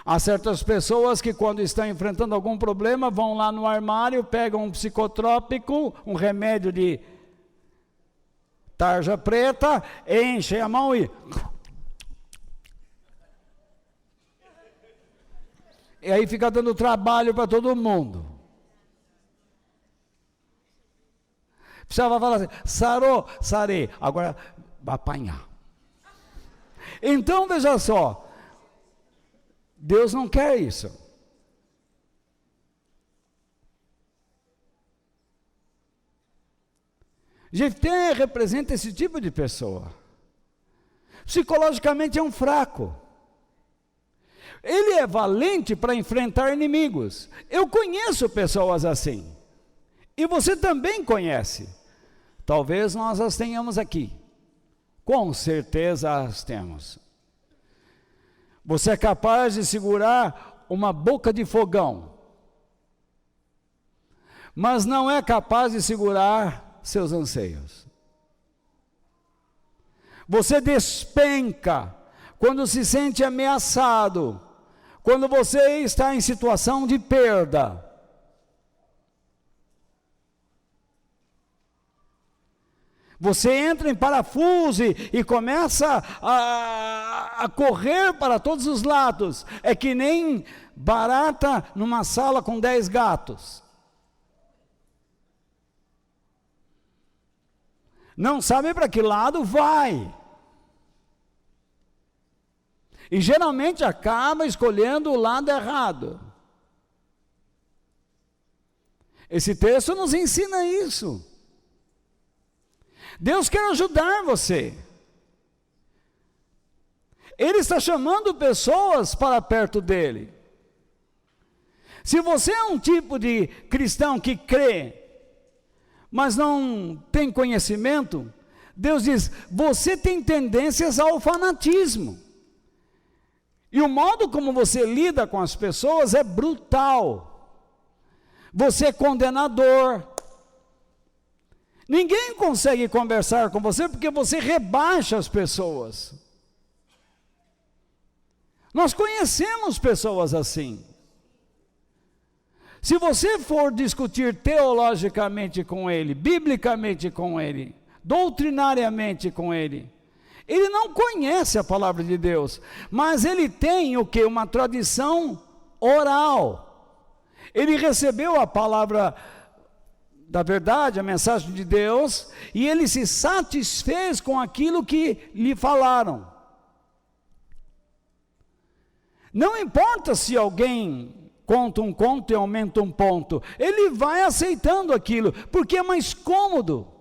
Há certas pessoas que quando estão enfrentando algum problema, vão lá no armário, pegam um psicotrópico, um remédio de tarja preta, enchem a mão e aí fica dando trabalho para todo mundo. Precisava falar assim, sarou, sarei, agora vai apanhar. Então veja só, Deus não quer isso. Jefté representa esse tipo de pessoa. Psicologicamente é um fraco. Ele é valente para enfrentar inimigos. Eu conheço pessoas assim. E você também conhece. Talvez nós as tenhamos aqui. Com certeza as temos. Você é capaz de segurar uma boca de fogão, mas não é capaz de segurar seus anseios. Você despenca quando se sente ameaçado, quando você está em situação de perda. Você entra em parafuso e começa a correr para todos os lados. É que nem barata numa sala com 10 gatos. Não sabe para que lado vai. E geralmente acaba escolhendo o lado errado. Esse texto nos ensina isso. Deus quer ajudar você. Ele está chamando pessoas para perto dele. Se você é um tipo de cristão que crê, mas não tem conhecimento, Deus diz, você tem tendências ao fanatismo. E o modo como você lida com as pessoas é brutal. Você é condenador. Ninguém consegue conversar com você porque você rebaixa as pessoas. Nós conhecemos pessoas assim. Se você for discutir teologicamente com ele, biblicamente com ele, doutrinariamente com ele, ele não conhece a palavra de Deus, mas ele tem o quê? Uma tradição oral. Ele recebeu a palavra da verdade, a mensagem de Deus, e ele se satisfez com aquilo que lhe falaram. Não importa se alguém conta um conto e aumenta um ponto, ele vai aceitando aquilo, porque é mais cômodo.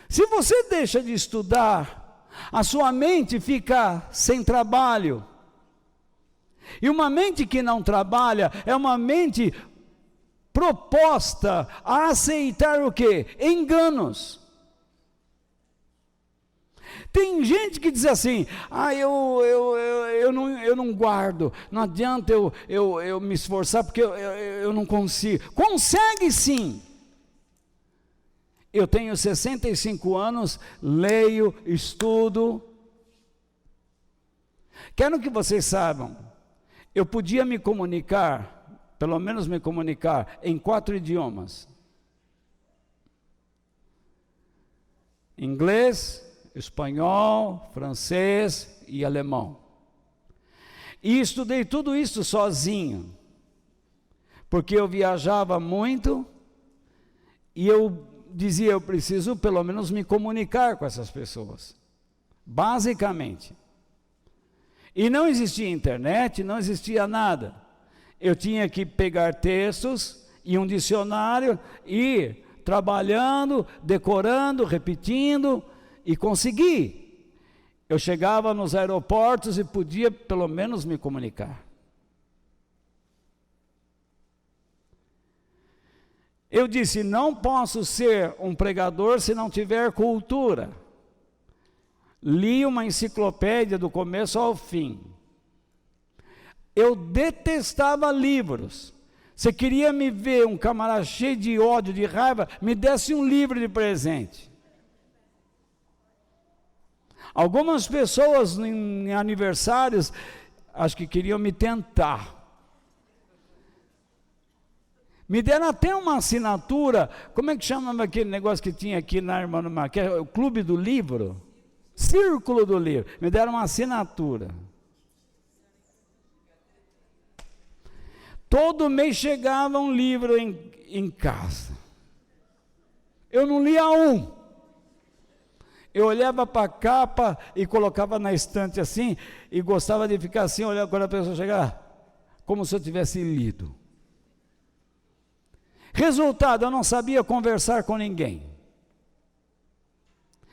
Se você deixa de estudar, a sua mente fica sem trabalho. E uma mente que não trabalha é uma mente proposta a aceitar o quê? Enganos. Tem gente que diz assim, eu não guardo, não adianta eu me esforçar porque eu não consigo. Consegue sim. Eu tenho 65 anos, leio, estudo. Quero que vocês saibam, eu podia me comunicar, pelo menos me comunicar, em 4 idiomas. Inglês, espanhol, francês e alemão. E estudei tudo isso sozinho, porque eu viajava muito e eu dizia, eu preciso pelo menos me comunicar com essas pessoas, basicamente. E não existia internet, não existia nada. Eu tinha que pegar textos e um dicionário, ir trabalhando, decorando, repetindo, e consegui. Eu chegava nos aeroportos e podia pelo menos me comunicar. Eu disse, não posso ser um pregador se não tiver cultura. Li uma enciclopédia do começo ao fim. Eu detestava livros. Você queria me ver um camarada cheio de ódio, de raiva, me desse um livro de presente. Algumas pessoas em aniversários, acho que queriam me tentar. Me deram até uma assinatura, como é que chamava aquele negócio que tinha aqui na Irmã do Mar, que é o Clube do Livro? Círculo do Livro. Me deram uma assinatura. Todo mês chegava um livro em casa. Eu não lia um. Eu olhava para a capa e colocava na estante assim, e gostava de ficar assim, olhando quando a pessoa chegava, como se eu tivesse lido. Resultado, eu não sabia conversar com ninguém.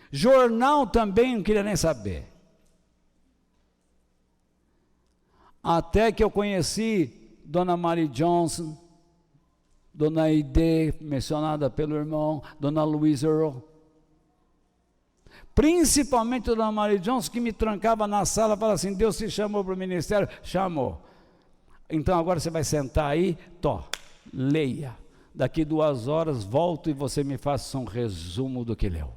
Jornal também não queria nem saber. Até que eu conheci Dona Mary Johnson, Dona Ide, mencionada pelo irmão, Dona Louise Earl. Principalmente Dona Mary Johnson, que me trancava na sala, falava assim, Deus te chamou para o ministério? Chamou. Então agora você vai sentar aí, leia. Daqui 2 horas volto e você me faça um resumo do que leu.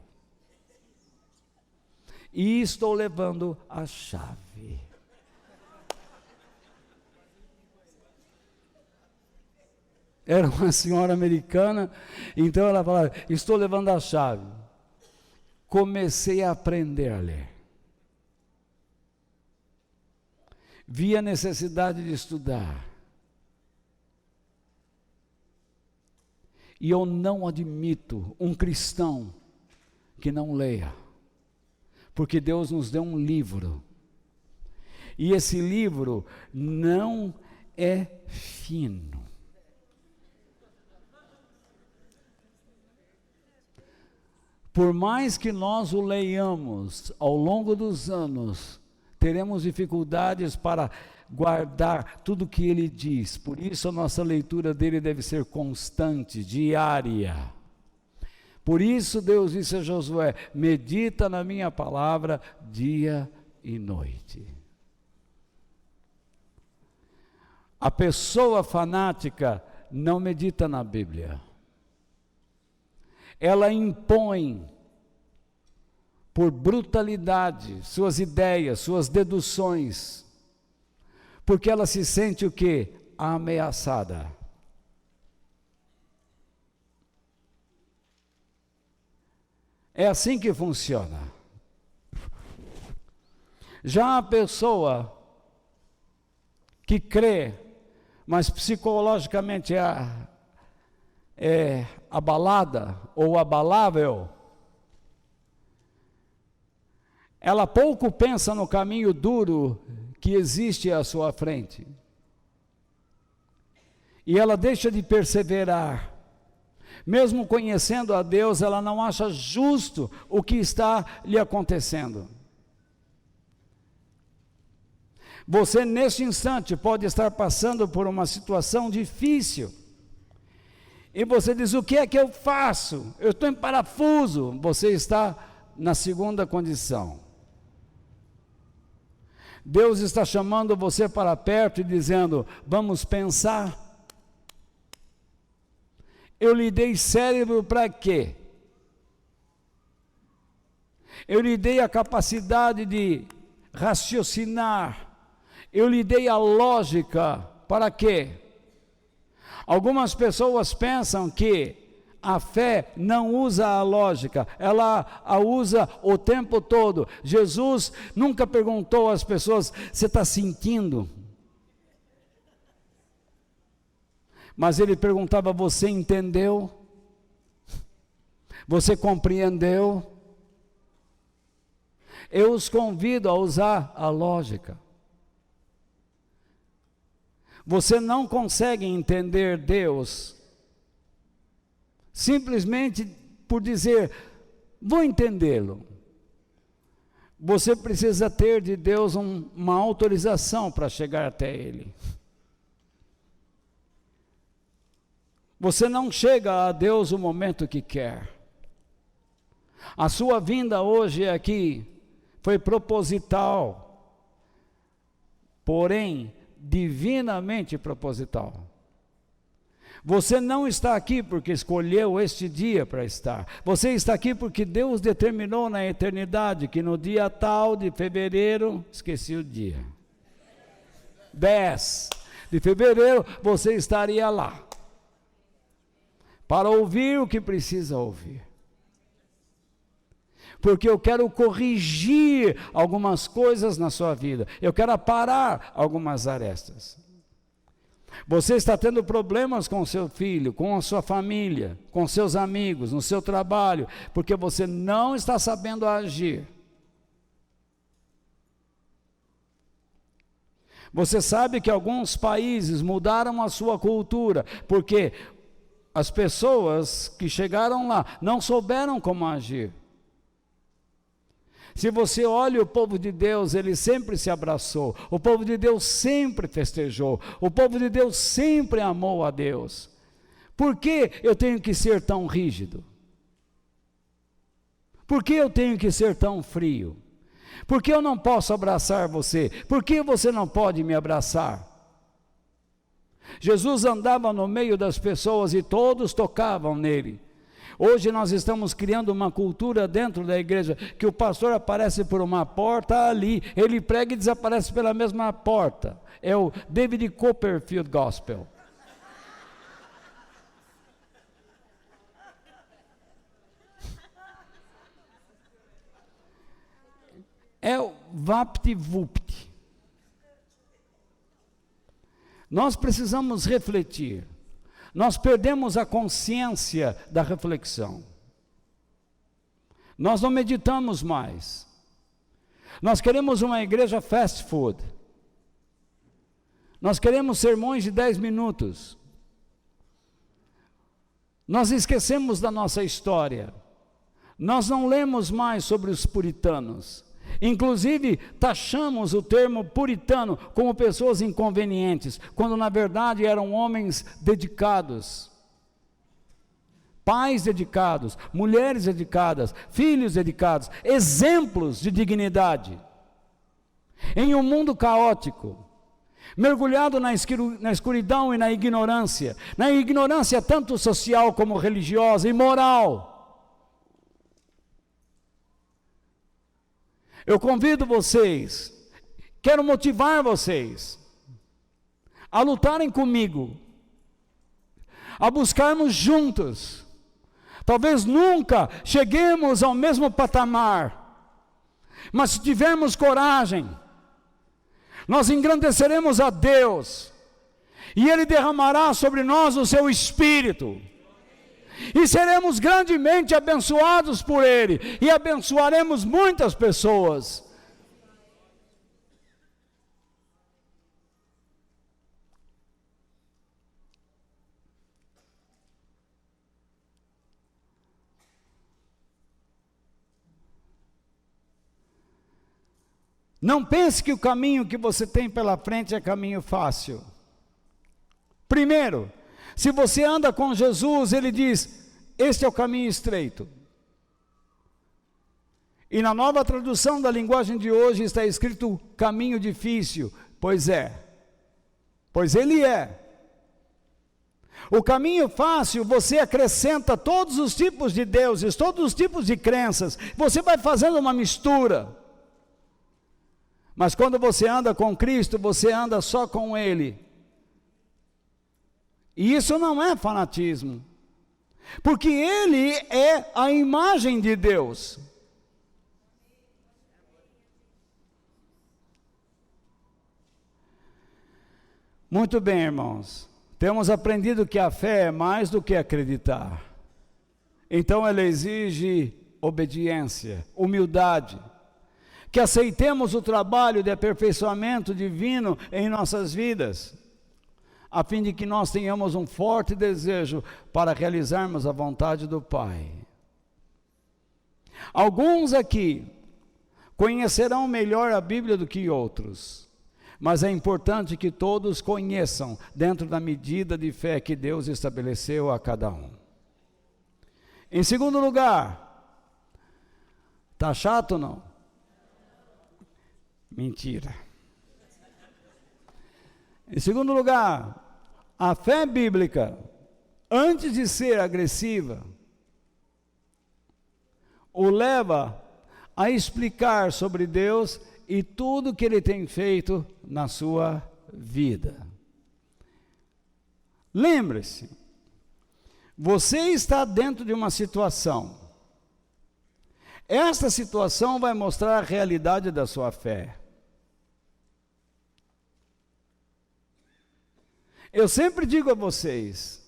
E estou levando a chave. Era uma senhora americana, então ela falava, estou levando a chave. Comecei a aprender a ler. Vi a necessidade de estudar. E eu não admito um cristão que não leia. Porque Deus nos deu um livro. E esse livro não é fino. Por mais que nós o leiamos ao longo dos anos, teremos dificuldades para guardar tudo que ele diz. Por isso a nossa leitura dele deve ser constante, diária. Por isso Deus disse a Josué, medita na minha palavra dia e noite. A pessoa fanática não medita na Bíblia. Ela impõe por brutalidade suas ideias, suas deduções, porque ela se sente o quê? Ameaçada. É assim que funciona. Já a pessoa que crê, mas psicologicamente é abalada ou abalável, ela pouco pensa no caminho duro que existe à sua frente. E ela deixa de perseverar. Mesmo conhecendo a Deus, ela não acha justo o que está lhe acontecendo. Você, neste instante, pode estar passando por uma situação difícil. E você diz, o que é que eu faço? Eu estou em parafuso. Você está na segunda condição. Deus está chamando você para perto e dizendo, vamos pensar. Eu lhe dei cérebro para quê? Eu lhe dei a capacidade de raciocinar. Eu lhe dei a lógica para quê? Algumas pessoas pensam que a fé não usa a lógica, ela a usa o tempo todo. Jesus nunca perguntou às pessoas, você está sentindo? Mas ele perguntava, você entendeu? Você compreendeu? Eu os convido a usar a lógica. Você não consegue entender Deus simplesmente por dizer, vou entendê-lo. Você precisa ter de Deus uma autorização para chegar até Ele. Você não chega a Deus o momento que quer. A sua vinda hoje aqui foi proposital, porém divinamente proposital. Você não está aqui porque escolheu este dia para estar. Você está aqui porque Deus determinou na eternidade que no dia tal de fevereiro, esqueci o dia, 10 de fevereiro, você estaria lá. Para ouvir o que precisa ouvir. Porque eu quero corrigir algumas coisas na sua vida. Eu quero aparar algumas arestas. Você está tendo problemas com o seu filho, com a sua família, com seus amigos, no seu trabalho, porque você não está sabendo agir. Você sabe que alguns países mudaram a sua cultura, porque as pessoas que chegaram lá não souberam como agir. Se você olha o povo de Deus, ele sempre se abraçou, o povo de Deus sempre festejou, o povo de Deus sempre amou a Deus. Por que eu tenho que ser tão rígido? Por que eu tenho que ser tão frio? Por que eu não posso abraçar você? Por que você não pode me abraçar? Jesus andava no meio das pessoas e todos tocavam nele. Hoje nós estamos criando uma cultura dentro da igreja, que o pastor aparece por uma porta ali, ele prega e desaparece pela mesma porta. É o David Copperfield Gospel. É o vapt-vupt. Nós precisamos refletir. Nós perdemos a consciência da reflexão. Nós não meditamos mais. Nós queremos uma igreja fast food. Nós queremos sermões de 10 minutos. Nós esquecemos da nossa história. Nós não lemos mais sobre os puritanos. Inclusive, taxamos o termo puritano como pessoas inconvenientes, quando na verdade eram homens dedicados, pais dedicados, mulheres dedicadas, filhos dedicados, exemplos de dignidade. Em um mundo caótico, mergulhado na escuridão e na ignorância tanto social como religiosa e moral, eu convido vocês, quero motivar vocês a lutarem comigo, a buscarmos juntos. Talvez nunca cheguemos ao mesmo patamar, mas se tivermos coragem, nós engrandeceremos a Deus, e Ele derramará sobre nós o seu Espírito, e seremos grandemente abençoados por Ele, e abençoaremos muitas pessoas. Não pense que o caminho que você tem pela frente é caminho fácil. Primeiro, se você anda com Jesus, Ele diz, este é o caminho estreito. E na nova tradução da linguagem de hoje está escrito caminho difícil, pois Ele é. O caminho fácil, você acrescenta todos os tipos de deuses, todos os tipos de crenças, você vai fazendo uma mistura. Mas quando você anda com Cristo, você anda só com Ele. E isso não é fanatismo, porque Ele é a imagem de Deus. Muito bem, irmãos, temos aprendido que a fé é mais do que acreditar. Então ela exige obediência, humildade, que aceitemos o trabalho de aperfeiçoamento divino em nossas vidas, a fim de que nós tenhamos um forte desejo para realizarmos a vontade do Pai. Alguns aqui conhecerão melhor a Bíblia do que outros, mas é importante que todos conheçam dentro da medida de fé que Deus estabeleceu a cada um. Em segundo lugar, tá chato ou não? Mentira. Em segundo lugar, a fé bíblica, antes de ser agressiva, o leva a explicar sobre Deus e tudo que Ele tem feito na sua vida. Lembre-se, você está dentro de uma situação. Esta situação vai mostrar a realidade da sua fé. Eu sempre digo a vocês,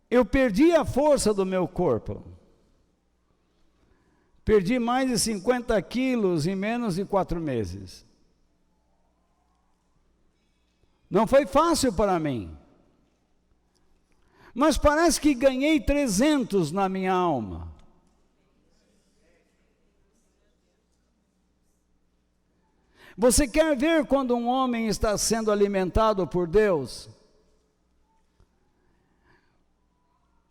eu perdi a força do meu corpo. Perdi mais de 50 quilos em menos de 4 meses. Não foi fácil para mim. mas parece que ganhei 300 na minha alma. Você quer ver quando um homem está sendo alimentado por Deus?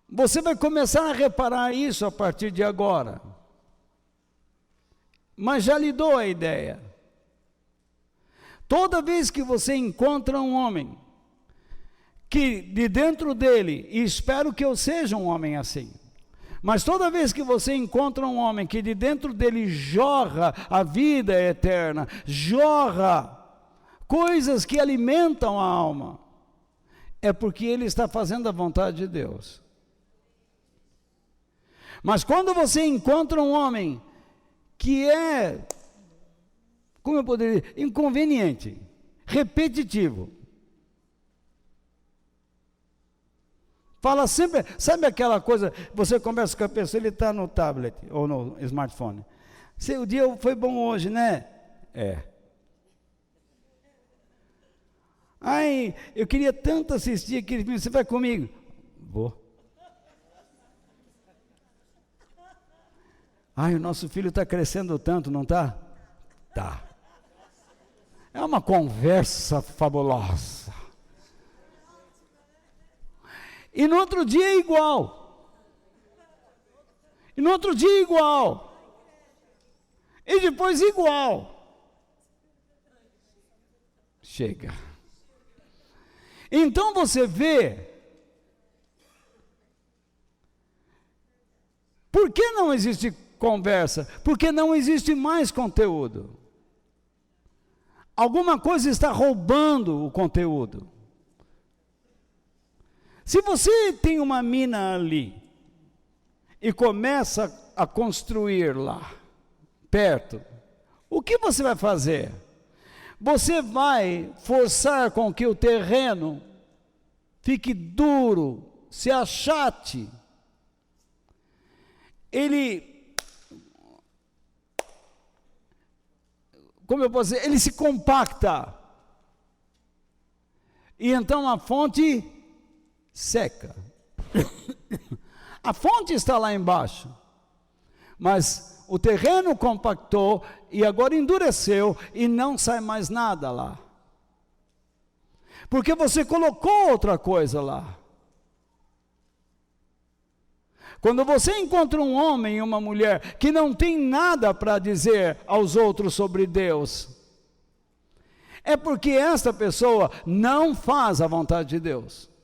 Você vai começar a reparar isso a partir de agora. Mas já lhe dou a ideia. Toda vez que você encontra um homem, que de dentro dele, e espero que eu seja um homem assim, mas toda vez que você encontra um homem que de dentro dele jorra a vida eterna, jorra coisas que alimentam a alma, é porque ele está fazendo a vontade de Deus. Mas quando você encontra um homem que é, como eu poderia dizer, inconveniente, repetitivo, fala sempre, sabe aquela coisa, você conversa com a pessoa, ele está no tablet ou no smartphone. O dia foi bom hoje, né? É. Ai, eu queria tanto assistir aquele filme, você vai comigo? Vou. Ai, o nosso filho está crescendo tanto, não está? Tá. É uma conversa fabulosa. E no outro dia é igual. E no outro dia é igual. E depois igual. Chega. Então você vê. Por que não existe conversa? Porque não existe mais conteúdo. Alguma coisa está roubando o conteúdo. Se você tem uma mina ali e começa a construir lá, perto, o que você vai fazer? Você vai forçar com que o terreno fique duro, se achate. Ele, como eu posso dizer, ele se compacta. E então a fonte seca. A fonte está lá embaixo, mas o terreno compactou e agora endureceu e não sai mais nada lá. Porque você colocou outra coisa lá. Quando você encontra um homem e uma mulher que não tem nada para dizer aos outros sobre Deus, é porque esta pessoa não faz a vontade de Deus.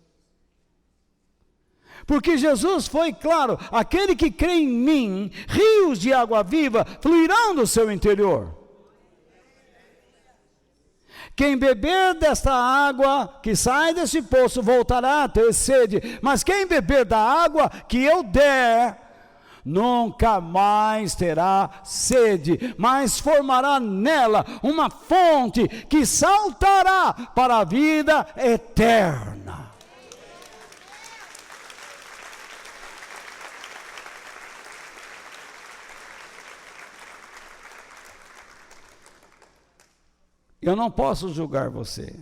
Porque Jesus foi claro, aquele que crê em mim, rios de água viva fluirão do seu interior. Quem beber desta água que sai desse poço voltará a ter sede, mas quem beber da água que eu der, nunca mais terá sede, mas formará nela uma fonte que saltará para a vida eterna. Eu não posso julgar você,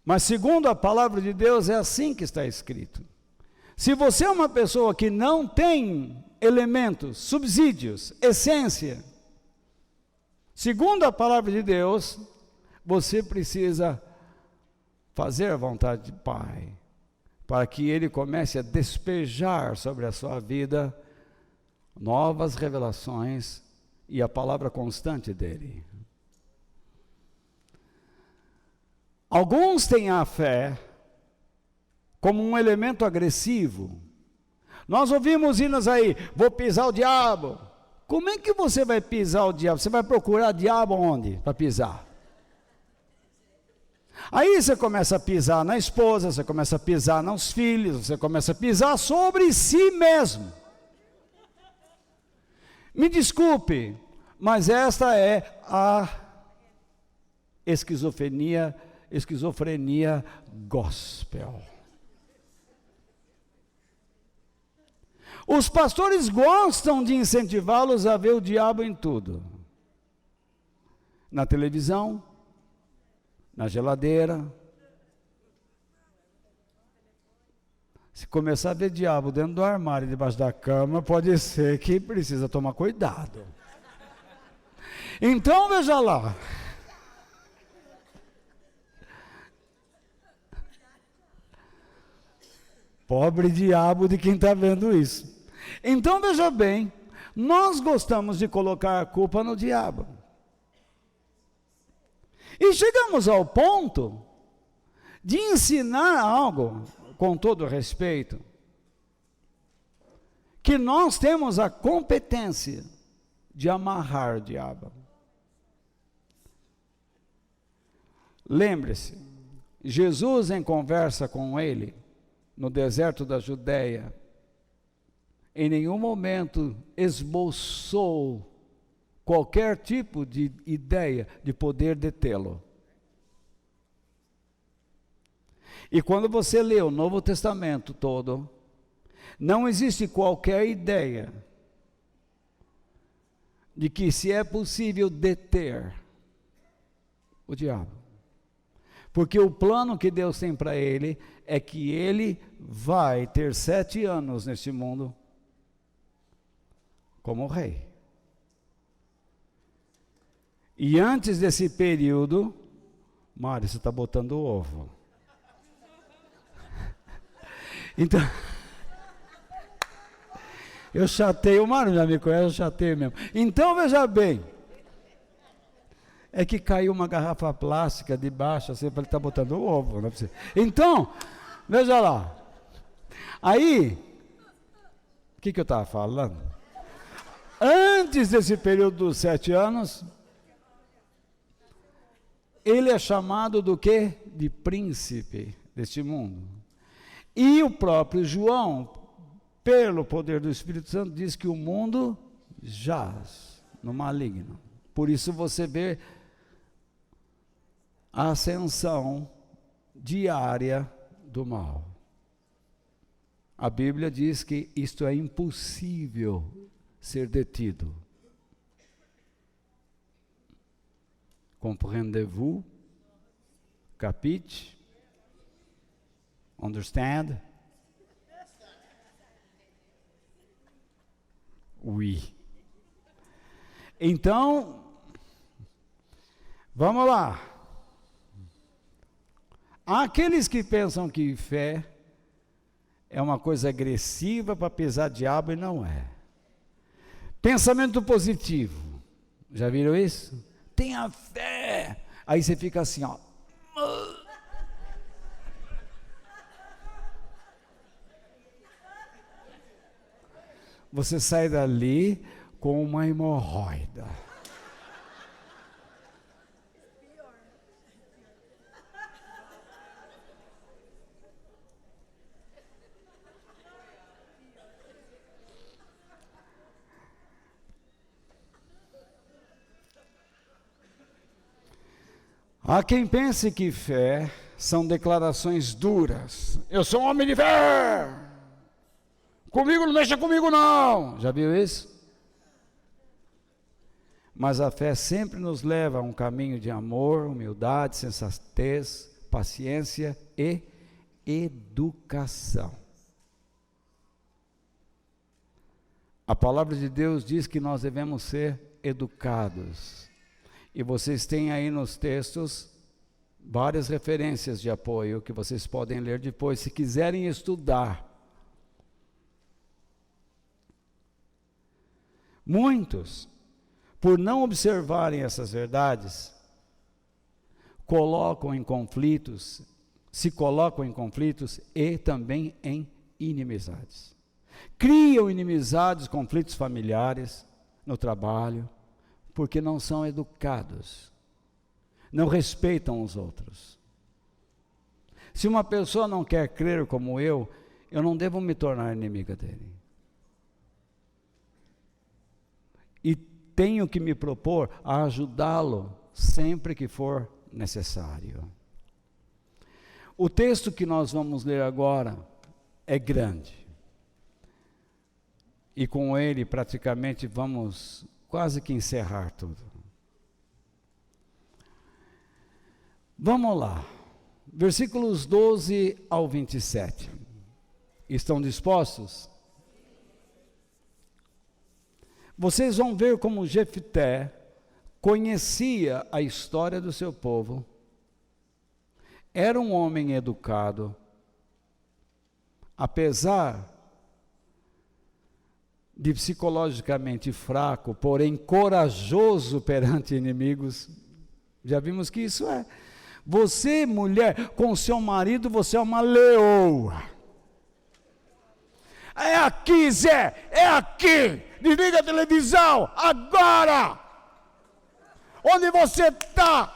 mas segundo a palavra de Deus é assim que está escrito. Se você é uma pessoa que não tem elementos, subsídios, essência, segundo a palavra de Deus, você precisa fazer a vontade do Pai, para que Ele comece a despejar sobre a sua vida novas revelações e a palavra constante dEle. Alguns têm a fé como um elemento agressivo. Nós ouvimos hinos aí, vou pisar o diabo. Como é que você vai pisar o diabo? Você vai procurar diabo onde para pisar? Aí você começa a pisar na esposa, você começa a pisar nos filhos, você começa a pisar sobre si mesmo. Me desculpe, mas esta é a esquizofrenia gospel. Os pastores gostam de incentivá-los a ver o diabo em tudo. Na televisão, na geladeira. Se começar a ver diabo dentro do armário, debaixo da cama, pode ser que precisa tomar cuidado. Então, veja lá. Pobre diabo de quem está vendo isso. Então, veja bem, nós gostamos de colocar a culpa no diabo. E chegamos ao ponto de ensinar algo, com todo respeito, que nós temos a competência de amarrar o diabo. Lembre-se, Jesus, em conversa com ele, no deserto da Judéia, em nenhum momento esboçou qualquer tipo de ideia de poder detê-lo. E quando você lê o Novo Testamento todo, não existe qualquer ideia de que se é possível deter o diabo. Porque o plano que Deus tem para ele é que ele vai ter 7 anos neste mundo como rei. E antes desse período, Mário, você está botando ovo. Então, eu chateio, o Mário já me conhece, eu chateio mesmo. Então, veja bem, é que caiu uma garrafa plástica de baixo, assim, para ele estar botando o ovo. Não é possível. Então, veja lá. Aí, o que eu estava falando? Antes desse período dos 7 anos, ele é chamado do quê? De príncipe deste mundo. E o próprio João, pelo poder do Espírito Santo, diz que o mundo jaz no maligno. Por isso você vê a ascensão diária do mal. A Bíblia diz que isto é impossível ser detido. Compreendez-vous? Capite? Understand? Oui. Então, vamos lá. Há aqueles que pensam que fé é uma coisa agressiva para pesar diabo e não é. Pensamento positivo. Já viram isso? Tenha fé. Aí você fica assim, ó. Você sai dali com uma hemorroida. Há quem pense que fé são declarações duras. Eu sou um homem de fé. Comigo não mexa comigo não. Já viu isso? Mas a fé sempre nos leva a um caminho de amor, humildade, sensatez, paciência e educação. A palavra de Deus diz que nós devemos ser educados. E vocês têm aí nos textos várias referências de apoio que vocês podem ler depois, se quiserem estudar. Muitos, por não observarem essas verdades, se colocam em conflitos e também em inimizades. Criam inimizades, conflitos familiares, no trabalho, porque não são educados, não respeitam os outros. Se uma pessoa não quer crer como eu não devo me tornar inimiga dele. E tenho que me propor a ajudá-lo sempre que for necessário. O texto que nós vamos ler agora é grande. E com ele praticamente vamos quase que encerrar tudo. Vamos lá. Versículos 12 ao 27. Estão dispostos? Vocês vão ver como Jefté conhecia a história do seu povo. Era um homem educado, apesar de psicologicamente fraco, porém corajoso perante inimigos. Já vimos que isso é. Você, mulher, com seu marido, você é uma leoa. É aqui, Zé, é aqui. Desliga a televisão, agora. Onde você está?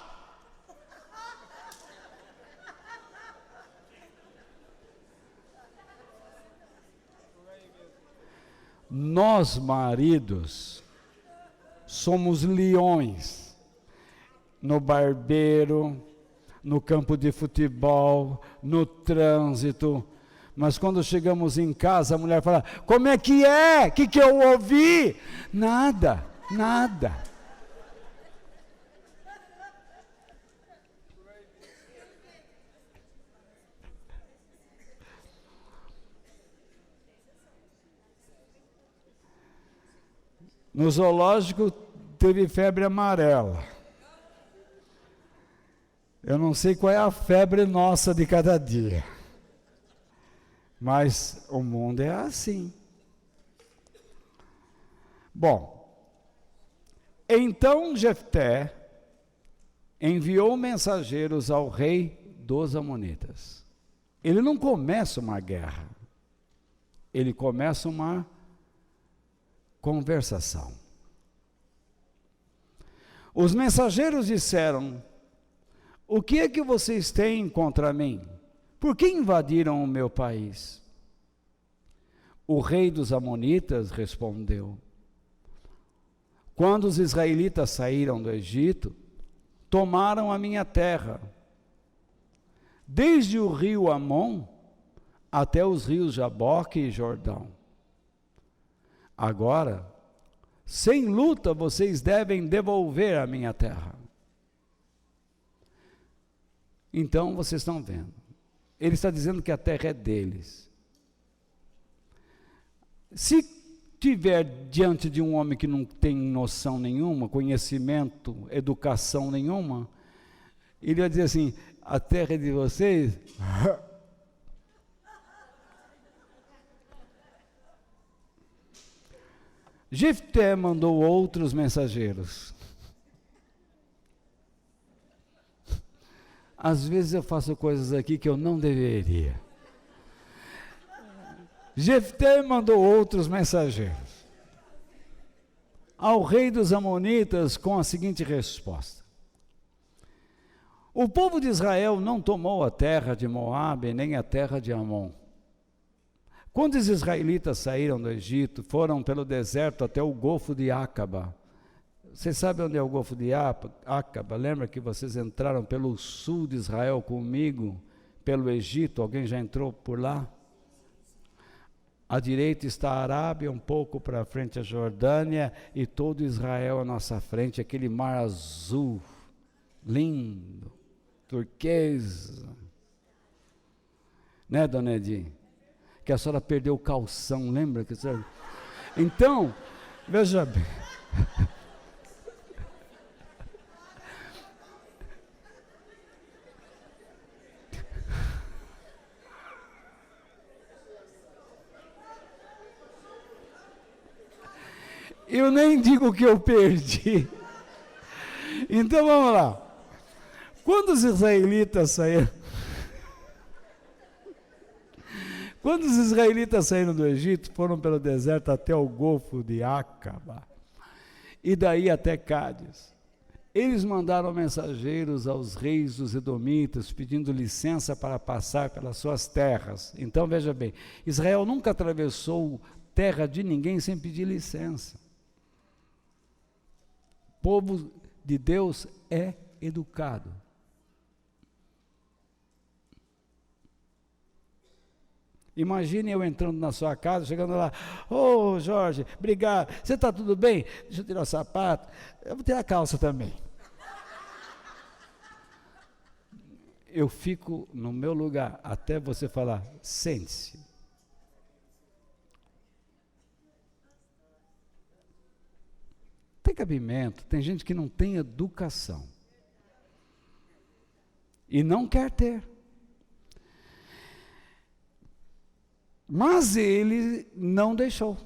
Nós, maridos, somos leões no barbeiro, no campo de futebol, no trânsito. Mas quando chegamos em casa, a mulher fala: como é que é? O que eu ouvi? Nada, nada. No zoológico teve febre amarela. Eu não sei qual é a febre nossa de cada dia. Mas o mundo é assim. Bom, então Jefté enviou mensageiros ao rei dos Amonitas. Ele não começa uma guerra. Ele começa uma conversação. Os mensageiros disseram: o que é que vocês têm contra mim? Por que invadiram o meu país? O rei dos Amonitas respondeu: quando os israelitas saíram do Egito, tomaram a minha terra, desde o rio Amon até os rios Jaboque e Jordão. Agora, sem luta, vocês devem devolver a minha terra. Então, vocês estão vendo. Ele está dizendo que a terra é deles. Se tiver diante de um homem que não tem noção nenhuma, conhecimento, educação nenhuma, ele vai dizer assim: a terra é de vocês? Jefté mandou outros mensageiros. Às vezes eu faço coisas aqui que eu não deveria. Jefté mandou outros mensageiros ao rei dos Amonitas com a seguinte resposta: o povo de Israel não tomou a terra de Moabe nem a terra de Amon. Quando os israelitas saíram do Egito, foram pelo deserto até o Golfo de Acaba. Vocês sabem onde é o Golfo de Acaba? Lembra que vocês entraram pelo sul de Israel comigo, pelo Egito? Alguém já entrou por lá? À direita está a Arábia, um pouco para frente a Jordânia, e todo Israel à nossa frente, aquele mar azul, lindo, turquesa. Né, dona Edinha? Que a senhora perdeu o calção, lembra? Que a senhora... Então, veja bem. Eu nem digo que eu perdi. Então vamos lá. Quando os israelitas saíram... Quando os israelitas saíram do Egito, foram pelo deserto até o Golfo de Acaba, e daí até Cádiz. Eles mandaram mensageiros aos reis dos Edomitas, pedindo licença para passar pelas suas terras. Então veja bem, Israel nunca atravessou terra de ninguém sem pedir licença. O povo de Deus é educado. Imagine eu entrando na sua casa, chegando lá: ô Jorge, obrigado, você está tudo bem? Deixa eu tirar o sapato, eu vou tirar a calça também. Eu fico no meu lugar até você falar: sente-se. tem cabimento. Tem gente que não tem educação e não quer ter. Mas ele não deixou.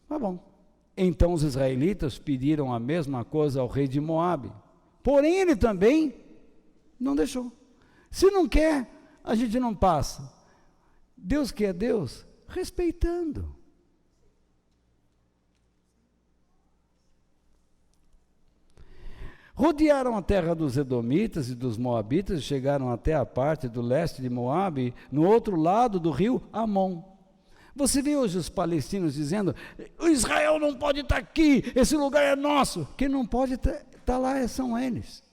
Tá bom. Então os israelitas pediram a mesma coisa ao rei de Moabe. Porém ele também não deixou. Se não quer, a gente não passa. Deus que é Deus, respeitando. Rodearam a terra dos edomitas e dos moabitas e chegaram até a parte do leste de Moabe, no outro lado do rio Amon. Você vê hoje os palestinos dizendo, o Israel não pode estar aqui, esse lugar é nosso. Quem não pode estar lá são eles.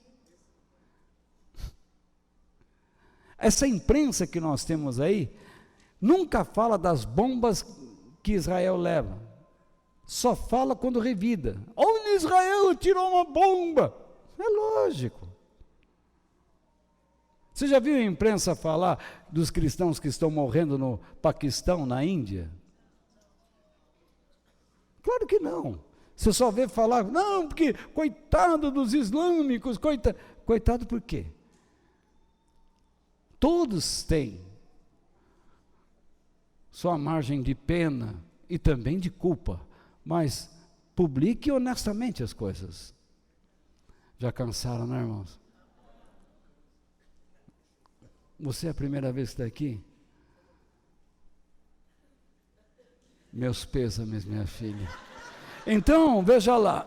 Essa imprensa que nós temos aí, nunca fala das bombas que Israel leva. Só fala quando revida. Olha, Israel tirou uma bomba. É lógico. Você já viu a imprensa falar dos cristãos que estão morrendo no Paquistão, na Índia? Claro que não. Você só vê falar, não, porque coitado dos islâmicos, coitado por quê? Todos têm sua margem de pena e também de culpa, mas publique honestamente as coisas. Já cansaram, né, irmãos? Você é a primeira vez que está aqui? Meus pêsames, minha filha. Então, veja lá.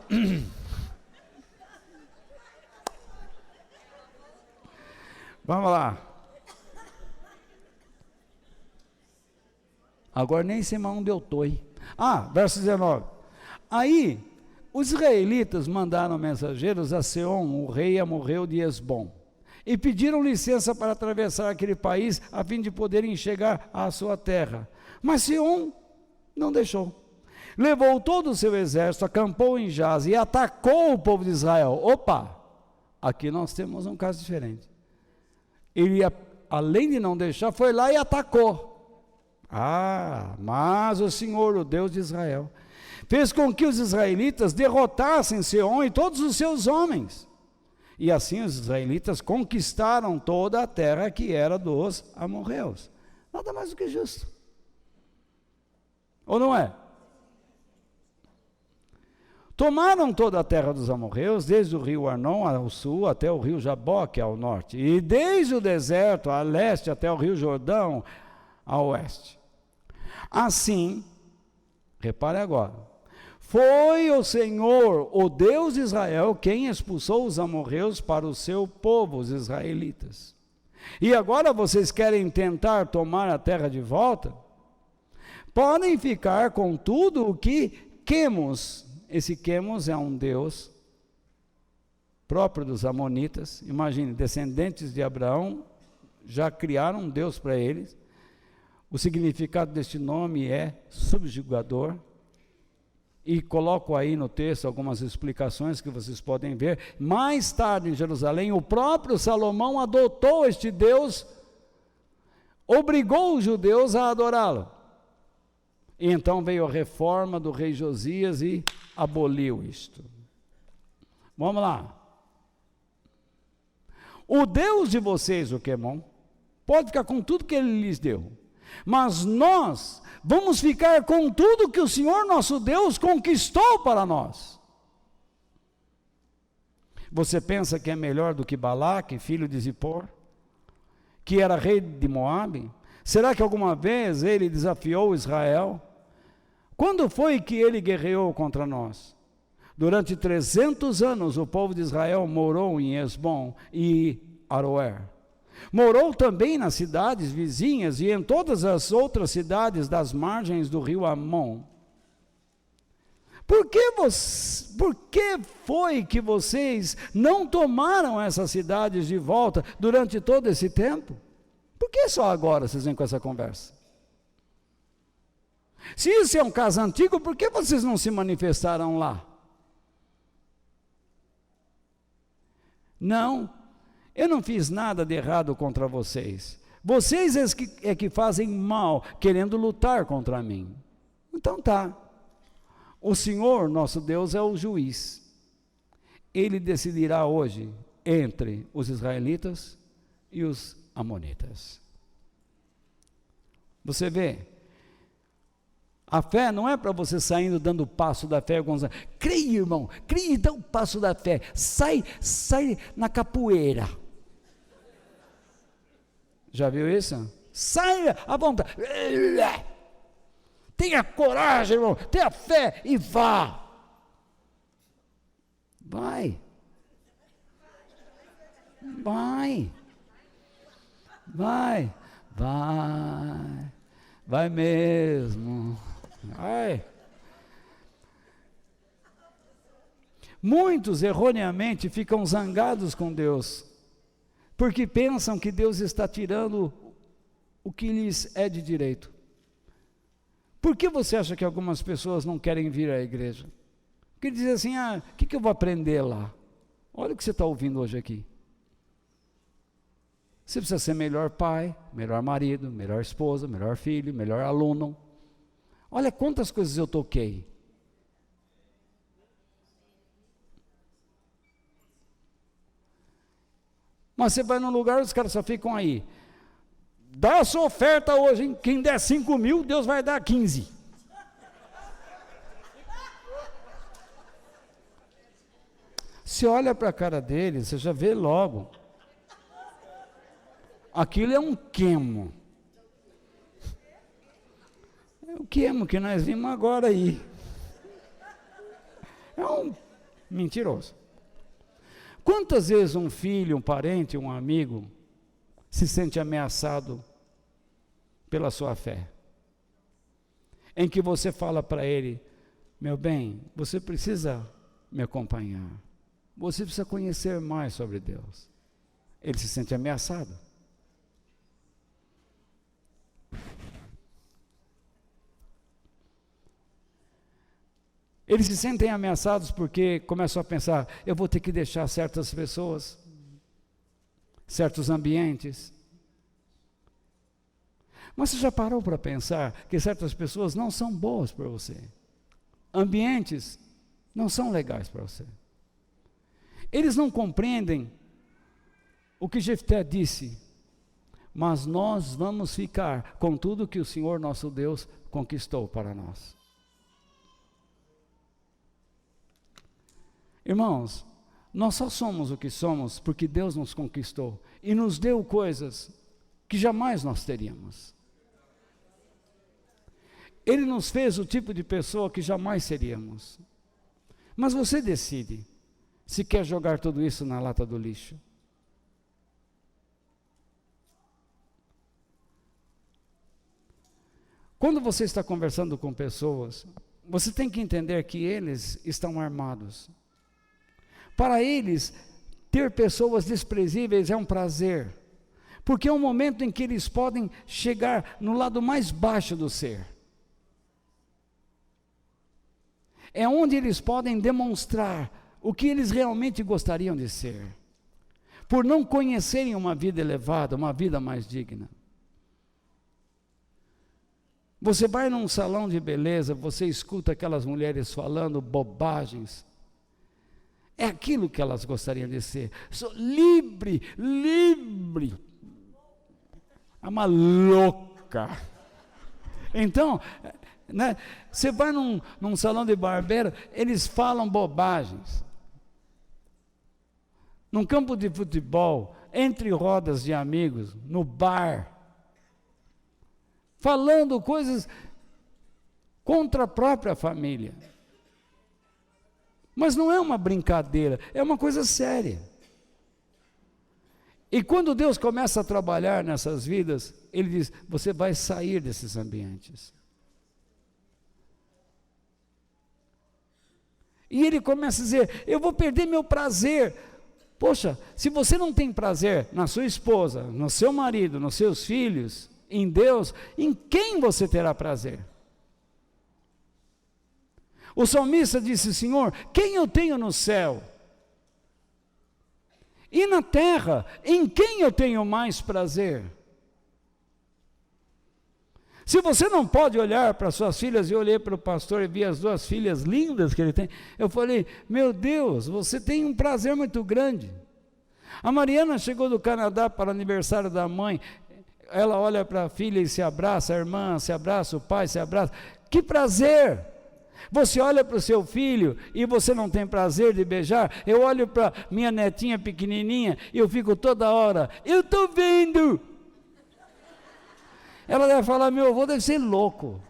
Vamos lá. Agora nem sei mais onde eu estou, hein? Verso 19. Aí, os israelitas mandaram mensageiros a Seom, o rei amorreu de Hesbom, e pediram licença para atravessar aquele país, a fim de poderem chegar à sua terra. Mas Seom não deixou. Levou todo o seu exército, acampou em Jaz e atacou o povo de Israel. Opa! Aqui nós temos um caso diferente. Ele, além de não deixar, foi lá e atacou. Mas o Senhor, o Deus de Israel, fez com que os israelitas derrotassem Seom e todos os seus homens. E assim os israelitas conquistaram toda a terra que era dos amorreus. Nada mais do que justo. Ou não é? Tomaram toda a terra dos amorreus, desde o rio Arnon ao sul até o rio Jaboque ao norte, e desde o deserto a leste até o rio Jordão a oeste. Assim, repare agora, foi o Senhor, o Deus de Israel, quem expulsou os amorreus para o seu povo, os israelitas. E agora vocês querem tentar tomar a terra de volta? Podem ficar com tudo o que Quemos, esse Quemos é um deus próprio dos amonitas, imagine, descendentes de Abraão, já criaram um deus para eles. O significado deste nome é subjugador, e coloco aí no texto algumas explicações que vocês podem ver. Mais tarde em Jerusalém, o próprio Salomão adotou este Deus, obrigou os judeus a adorá-lo. E então veio a reforma do rei Josias e aboliu isto. Vamos lá. O Deus de vocês, o Quemon, pode ficar com tudo que ele lhes deu. Mas nós vamos ficar com tudo que o Senhor nosso Deus conquistou para nós. Você pensa que é melhor do que Balaque, filho de Zippor, que era rei de Moabe? Será que alguma vez ele desafiou Israel? Quando foi que ele guerreou contra nós? Durante 300 anos o povo de Israel morou em Hesbom e Aroer. Morou também nas cidades vizinhas e em todas as outras cidades das margens do rio Amon. Por que foi que vocês não tomaram essas cidades de volta durante todo esse tempo? Por que só agora vocês vêm com essa conversa? Se isso é um caso antigo, por que vocês não se manifestaram lá? Não, eu não fiz nada de errado contra vocês. Vocês é que fazem mal, querendo lutar contra mim. Então tá. O Senhor, nosso Deus, é o juiz. Ele decidirá hoje entre os israelitas e os amonitas. Você vê, a fé não é para você saindo dando o passo da fé. Creia, irmão, creia e dá o passo da fé. Sai na capoeira. Já viu isso? Sai à vontade. Tenha coragem, irmão, tenha fé e vá. Vai. Vai mesmo. Vai. Muitos erroneamente ficam zangados com Deus, porque pensam que Deus está tirando o que lhes é de direito. Por que você acha que algumas pessoas não querem vir à igreja? Porque dizem assim, o que eu vou aprender lá? Olha o que você está ouvindo hoje aqui. Você precisa ser melhor pai, melhor marido, melhor esposa, melhor filho, melhor aluno. Olha quantas coisas eu toquei. Mas você vai num lugar, os caras só ficam aí. Dá a sua oferta hoje, hein? Quem der 5 mil, Deus vai dar 15. Você olha para a cara dele, você já vê logo. Aquilo é um quemo. É o quemo que nós vimos agora aí. É um mentiroso. Quantas vezes um filho, um parente, um amigo se sente ameaçado pela sua fé? Em que você fala para ele, meu bem, você precisa me acompanhar. Você precisa conhecer mais sobre Deus. Ele se sente ameaçado. Eles se sentem ameaçados porque começam a pensar, eu vou ter que deixar certas pessoas, certos ambientes. Mas você já parou para pensar que certas pessoas não são boas para você? Ambientes não são legais para você. Eles não compreendem o que Jefté disse, mas nós vamos ficar com tudo que o Senhor nosso Deus conquistou para nós. Irmãos, nós só somos o que somos porque Deus nos conquistou e nos deu coisas que jamais nós teríamos. Ele nos fez o tipo de pessoa que jamais seríamos. Mas você decide se quer jogar tudo isso na lata do lixo. Quando você está conversando com pessoas, você tem que entender que eles estão armados. Para eles, ter pessoas desprezíveis é um prazer, porque é um momento em que eles podem chegar no lado mais baixo do ser. É onde eles podem demonstrar o que eles realmente gostariam de ser, por não conhecerem uma vida elevada, uma vida mais digna. Você vai num salão de beleza, você escuta aquelas mulheres falando bobagens. É aquilo que elas gostariam de ser. Sou livre. É uma louca. Então, né, você vai num salão de barbeiro, eles falam bobagens. Num campo de futebol, entre rodas de amigos, no bar, falando coisas contra a própria família. Mas não é uma brincadeira, é uma coisa séria. E quando Deus começa a trabalhar nessas vidas, Ele diz, você vai sair desses ambientes. E Ele começa a dizer, eu vou perder meu prazer. Poxa, se você não tem prazer na sua esposa, no seu marido, nos seus filhos, em Deus, em quem você terá prazer? O salmista disse, Senhor, quem eu tenho no céu? E na terra, em quem eu tenho mais prazer? Se você não pode olhar para suas filhas, eu olhei para o pastor e vi as duas filhas lindas que ele tem, eu falei, meu Deus, você tem um prazer muito grande. A Mariana chegou do Canadá para o aniversário da mãe, ela olha para a filha e se abraça, a irmã se abraça, o pai se abraça, que prazer! Você olha para o seu filho e você não tem prazer de beijar. Eu olho para minha netinha pequenininha e eu fico toda hora, eu estou vendo. Ela deve falar, meu avô deve ser louco.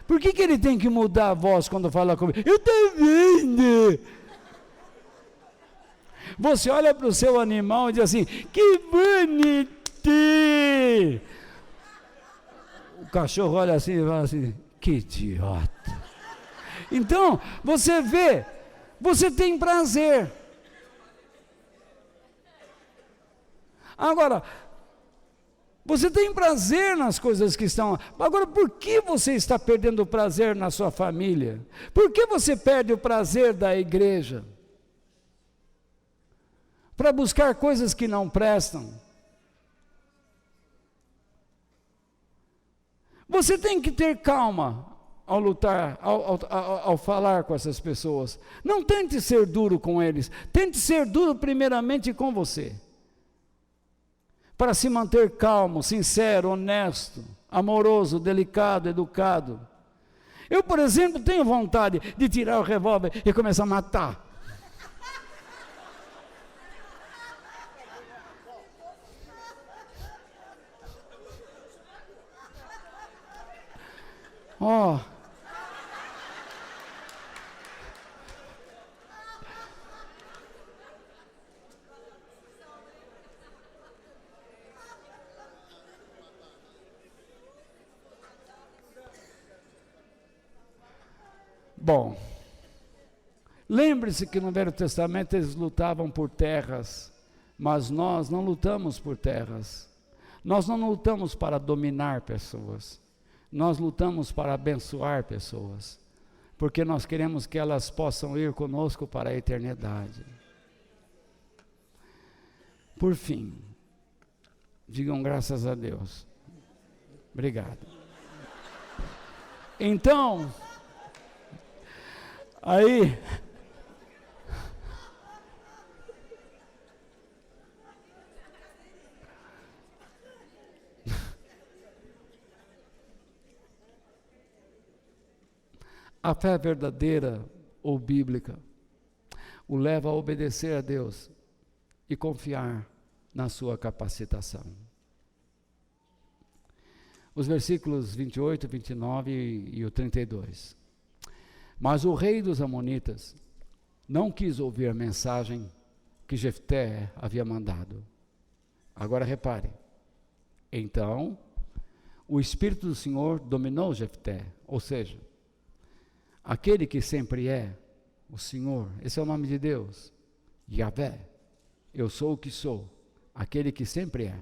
Por que ele tem que mudar a voz quando fala comigo? Eu estou vendo. Você olha para o seu animal e diz assim, que bonitinho. O cachorro olha assim e fala assim, que idiota. Então, você vê, você tem prazer. Agora, você tem prazer nas coisas que estão. Agora, por que você está perdendo o prazer na sua família? Por que você perde o prazer da igreja? Para buscar coisas que não prestam. Você tem que ter calma ao lutar, ao falar com essas pessoas. Não tente ser duro com eles. Tente ser duro primeiramente com você. Para se manter calmo, sincero, honesto, amoroso, delicado, educado. Eu, por exemplo, tenho vontade de tirar o revólver e começar a matar. Ó. Bom, lembre-se que no Velho Testamento eles lutavam por terras, mas nós não lutamos por terras. Nós não lutamos para dominar pessoas. Nós lutamos para abençoar pessoas, porque nós queremos que elas possam ir conosco para a eternidade. Por fim, digam graças a Deus. Obrigado. Então, aí, a fé verdadeira ou bíblica o leva a obedecer a Deus e confiar na sua capacitação. Os versículos 28, 29 e o 32. Mas o rei dos Amonitas não quis ouvir a mensagem que Jefté havia mandado. Agora repare. Então, o Espírito do Senhor dominou Jefté, ou seja, aquele que sempre é, o Senhor, esse é o nome de Deus, Yahvé, eu sou o que sou, aquele que sempre é.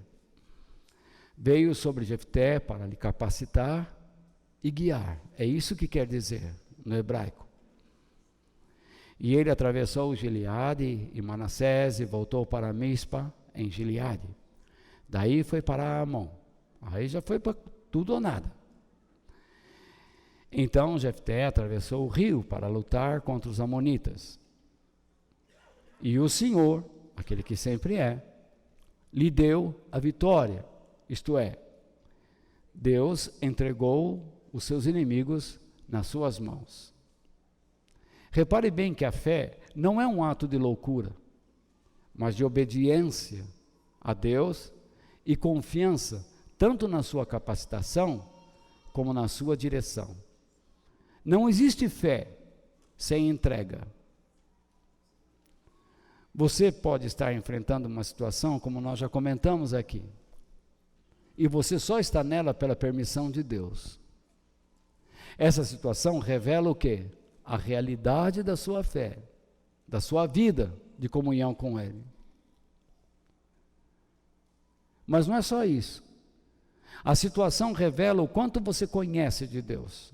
Veio sobre Jefté para lhe capacitar e guiar, é isso que quer dizer no hebraico. E ele atravessou Gileade e Manassés e voltou para Mispa, em Gileade. Daí foi para Amon, aí já foi para tudo ou nada. Então Jefté atravessou o rio para lutar contra os amonitas. E o Senhor, aquele que sempre é, lhe deu a vitória. Isto é, Deus entregou os seus inimigos nas suas mãos. Repare bem que a fé não é um ato de loucura, mas de obediência a Deus e confiança tanto na sua capacitação como na sua direção. Não existe fé sem entrega. Você pode estar enfrentando uma situação, como nós já comentamos aqui, e você só está nela pela permissão de Deus. Essa situação revela o quê? A realidade da sua fé, da sua vida de comunhão com Ele. Mas não é só isso. A situação revela o quanto você conhece de Deus.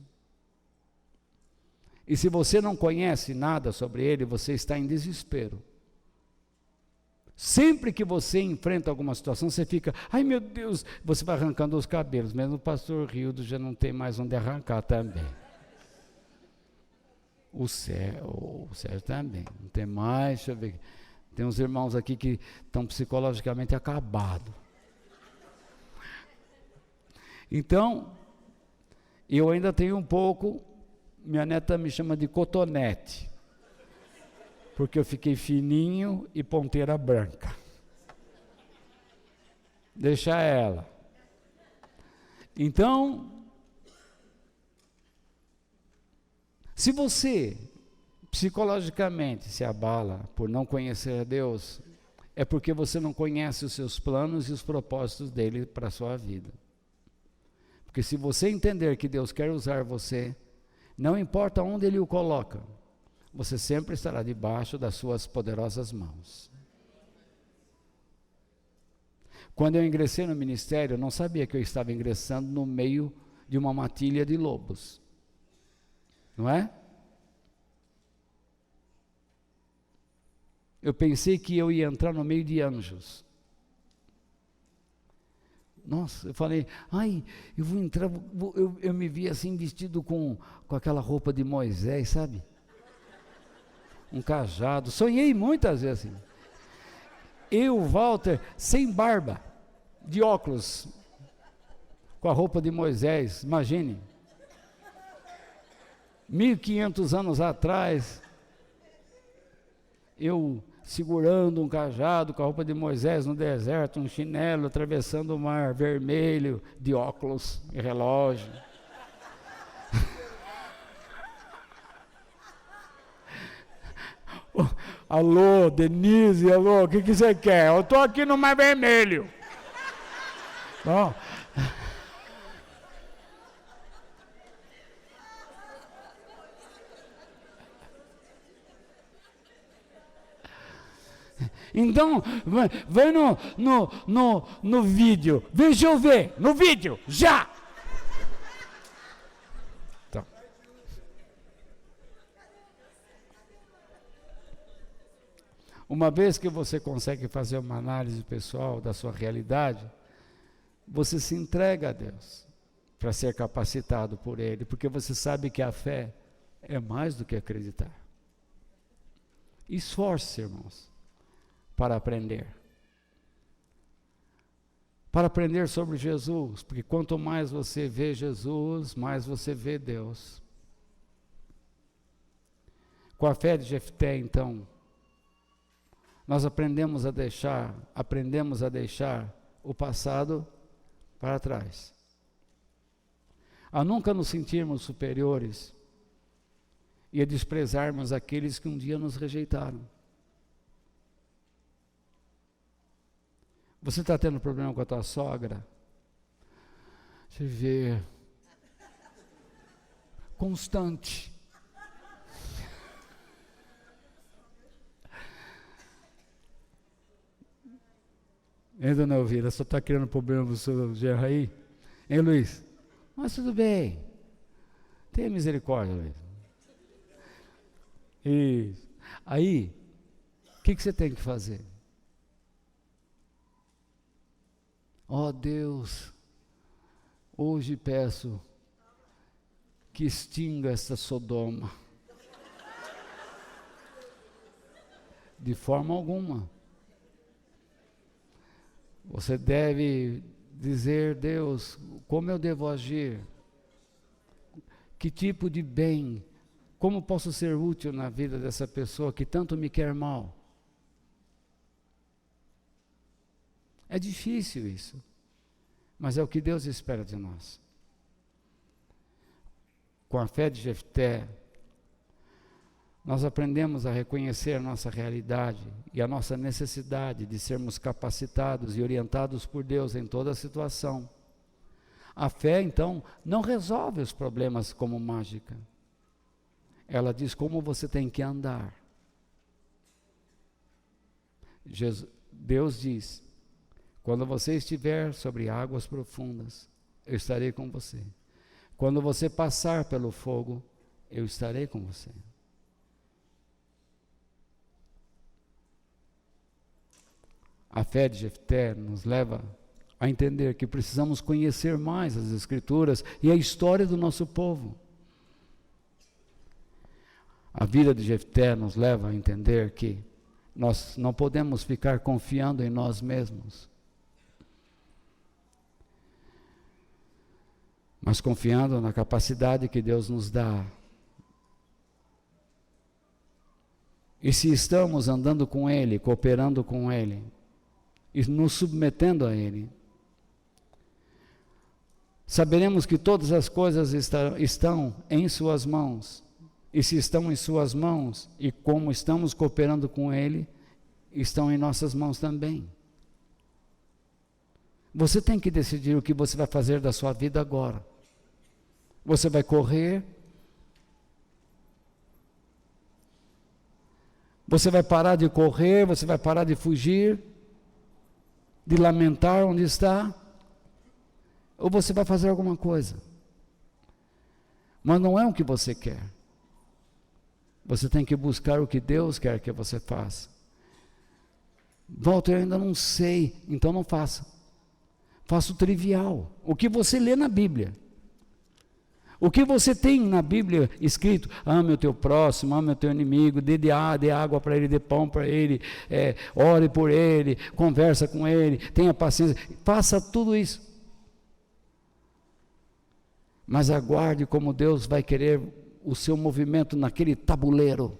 E se você não conhece nada sobre Ele, você está em desespero. Sempre que você enfrenta alguma situação, você fica, ai meu Deus, você vai arrancando os cabelos, mesmo o pastor Rildo já não tem mais onde arrancar também. O Sérgio também, não tem mais, deixa eu ver, tem uns irmãos aqui que estão psicologicamente acabados. Então, eu ainda tenho um pouco, minha neta me chama de cotonete, porque eu fiquei fininho e ponteira branca. Deixa ela. Então, se você psicologicamente se abala por não conhecer a Deus, é porque você não conhece os seus planos e os propósitos dele para a sua vida. Porque se você entender que Deus quer usar você, não importa onde Ele o coloca, você sempre estará debaixo das suas poderosas mãos. Quando eu ingressei no ministério, eu não sabia que eu estava ingressando no meio de uma matilha de lobos. Não é? Eu pensei que eu ia entrar no meio de anjos. Nossa, eu falei, ai, eu vou entrar, eu me vi assim vestido com aquela roupa de Moisés, sabe? Um cajado, sonhei muitas vezes assim. Eu, Walter, sem barba, de óculos, com a roupa de Moisés, imagine. 1500 anos atrás, eu segurando um cajado com a roupa de Moisés no deserto, um chinelo, atravessando o mar vermelho, de óculos e relógio. Alô, Denise, alô, o que você quer? Eu estou aqui no mar vermelho. Bom. Então, vai no vídeo. Deixa eu ver, no vídeo, já! Então. Uma vez que você consegue fazer uma análise pessoal da sua realidade, você se entrega a Deus para ser capacitado por Ele, porque você sabe que a fé é mais do que acreditar. Esforce-se, irmãos, para aprender. Para aprender sobre Jesus, porque quanto mais você vê Jesus, mais você vê Deus. Com a fé de Jefté, então, nós aprendemos a deixar o passado para trás. A nunca nos sentirmos superiores e a desprezarmos aqueles que um dia nos rejeitaram. Você está tendo problema com a tua sogra? Deixa eu ver. Constante. Hein, dona Elvira, só está criando problema com o seu gerro aí? Hein, Luiz? Mas tudo bem. Tenha misericórdia, Luiz. Isso. Aí, o que você tem que fazer? Ó Deus, hoje peço que extinga essa Sodoma. De forma alguma. Você deve dizer, Deus, como eu devo agir? Que tipo de bem? Como posso ser útil na vida dessa pessoa que tanto me quer mal? É difícil isso, mas é o que Deus espera de nós. Com a fé de Jefté, nós aprendemos a reconhecer a nossa realidade e a nossa necessidade de sermos capacitados e orientados por Deus em toda a situação. A fé, então, não resolve os problemas como mágica. Ela diz como você tem que andar. Deus diz, quando você estiver sobre águas profundas, eu estarei com você. Quando você passar pelo fogo, eu estarei com você. A fé de Jefté nos leva a entender que precisamos conhecer mais as Escrituras e a história do nosso povo. A vida de Jefté nos leva a entender que nós não podemos ficar confiando em nós mesmos, mas confiando na capacidade que Deus nos dá. E se estamos andando com Ele, cooperando com Ele, e nos submetendo a Ele, saberemos que todas as coisas estão em suas mãos. E se estão em suas mãos, e como estamos cooperando com Ele, estão em nossas mãos também. Você tem que decidir o que você vai fazer da sua vida agora. Você vai correr? Você vai parar de correr? Você vai parar de fugir? De lamentar onde está? Ou você vai fazer alguma coisa? Mas não é o que você quer. Você tem que buscar o que Deus quer que você faça. Walter, eu ainda não sei, então não faça. Faça o trivial, o que você lê na Bíblia. O que você tem na Bíblia escrito: ame o teu próximo, ame o teu inimigo, dê água para ele, dê pão para ele, ore por ele, conversa com ele, tenha paciência, faça tudo isso. Mas aguarde como Deus vai querer o seu movimento naquele tabuleiro.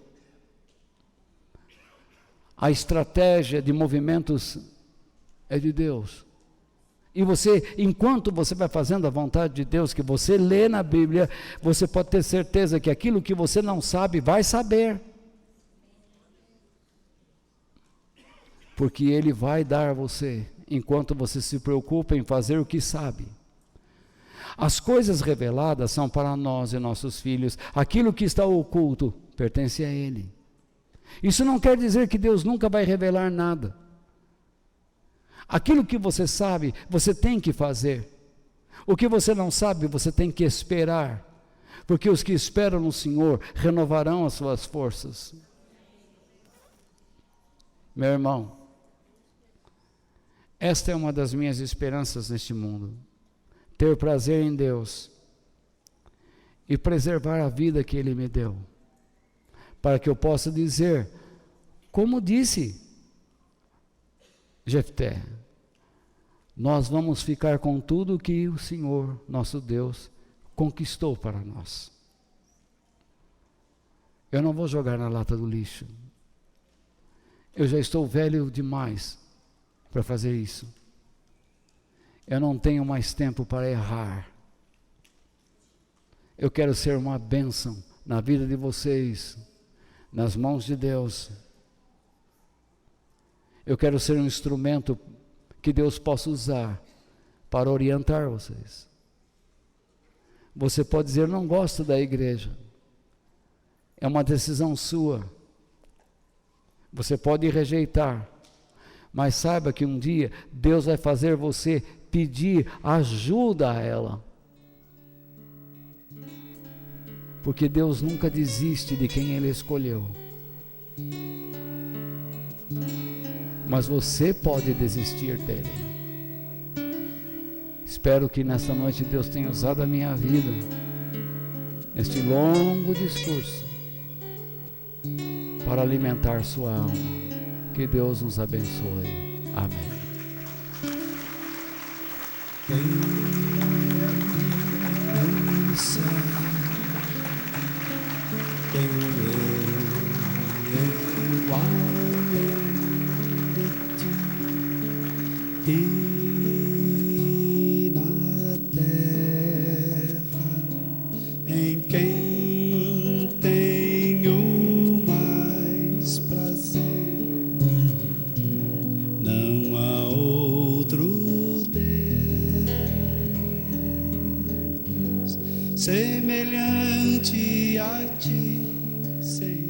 A estratégia de movimentos é de Deus. E você, enquanto você vai fazendo a vontade de Deus, que você lê na Bíblia, você pode ter certeza que aquilo que você não sabe, vai saber. Porque Ele vai dar a você, enquanto você se preocupa em fazer o que sabe. As coisas reveladas são para nós e nossos filhos. Aquilo que está oculto pertence a Ele. Isso não quer dizer que Deus nunca vai revelar nada. Aquilo que você sabe, você tem que fazer. O que você não sabe, você tem que esperar. Porque os que esperam no Senhor renovarão as suas forças. Meu irmão, esta é uma das minhas esperanças neste mundo. Ter prazer em Deus e preservar a vida que Ele me deu, para que eu possa dizer, como disse Jefté, nós vamos ficar com tudo que o Senhor, nosso Deus, conquistou para nós. Eu não vou jogar na lata do lixo. Eu já estou velho demais para fazer isso. Eu não tenho mais tempo para errar. Eu quero ser uma bênção na vida de vocês, nas mãos de Deus. Eu quero ser um instrumento que Deus possa usar para orientar vocês. Você pode dizer, não gosto da igreja. É uma decisão sua. Você pode rejeitar. Mas saiba que um dia Deus vai fazer você pedir ajuda a ela. Porque Deus nunca desiste de quem Ele escolheu. Mas você pode desistir dele. Espero que nesta noite Deus tenha usado a minha vida, neste longo discurso, para alimentar sua alma. Que Deus nos abençoe. Amém. E na terra em quem tenho mais prazer, não há outro Deus semelhante a ti, Senhor.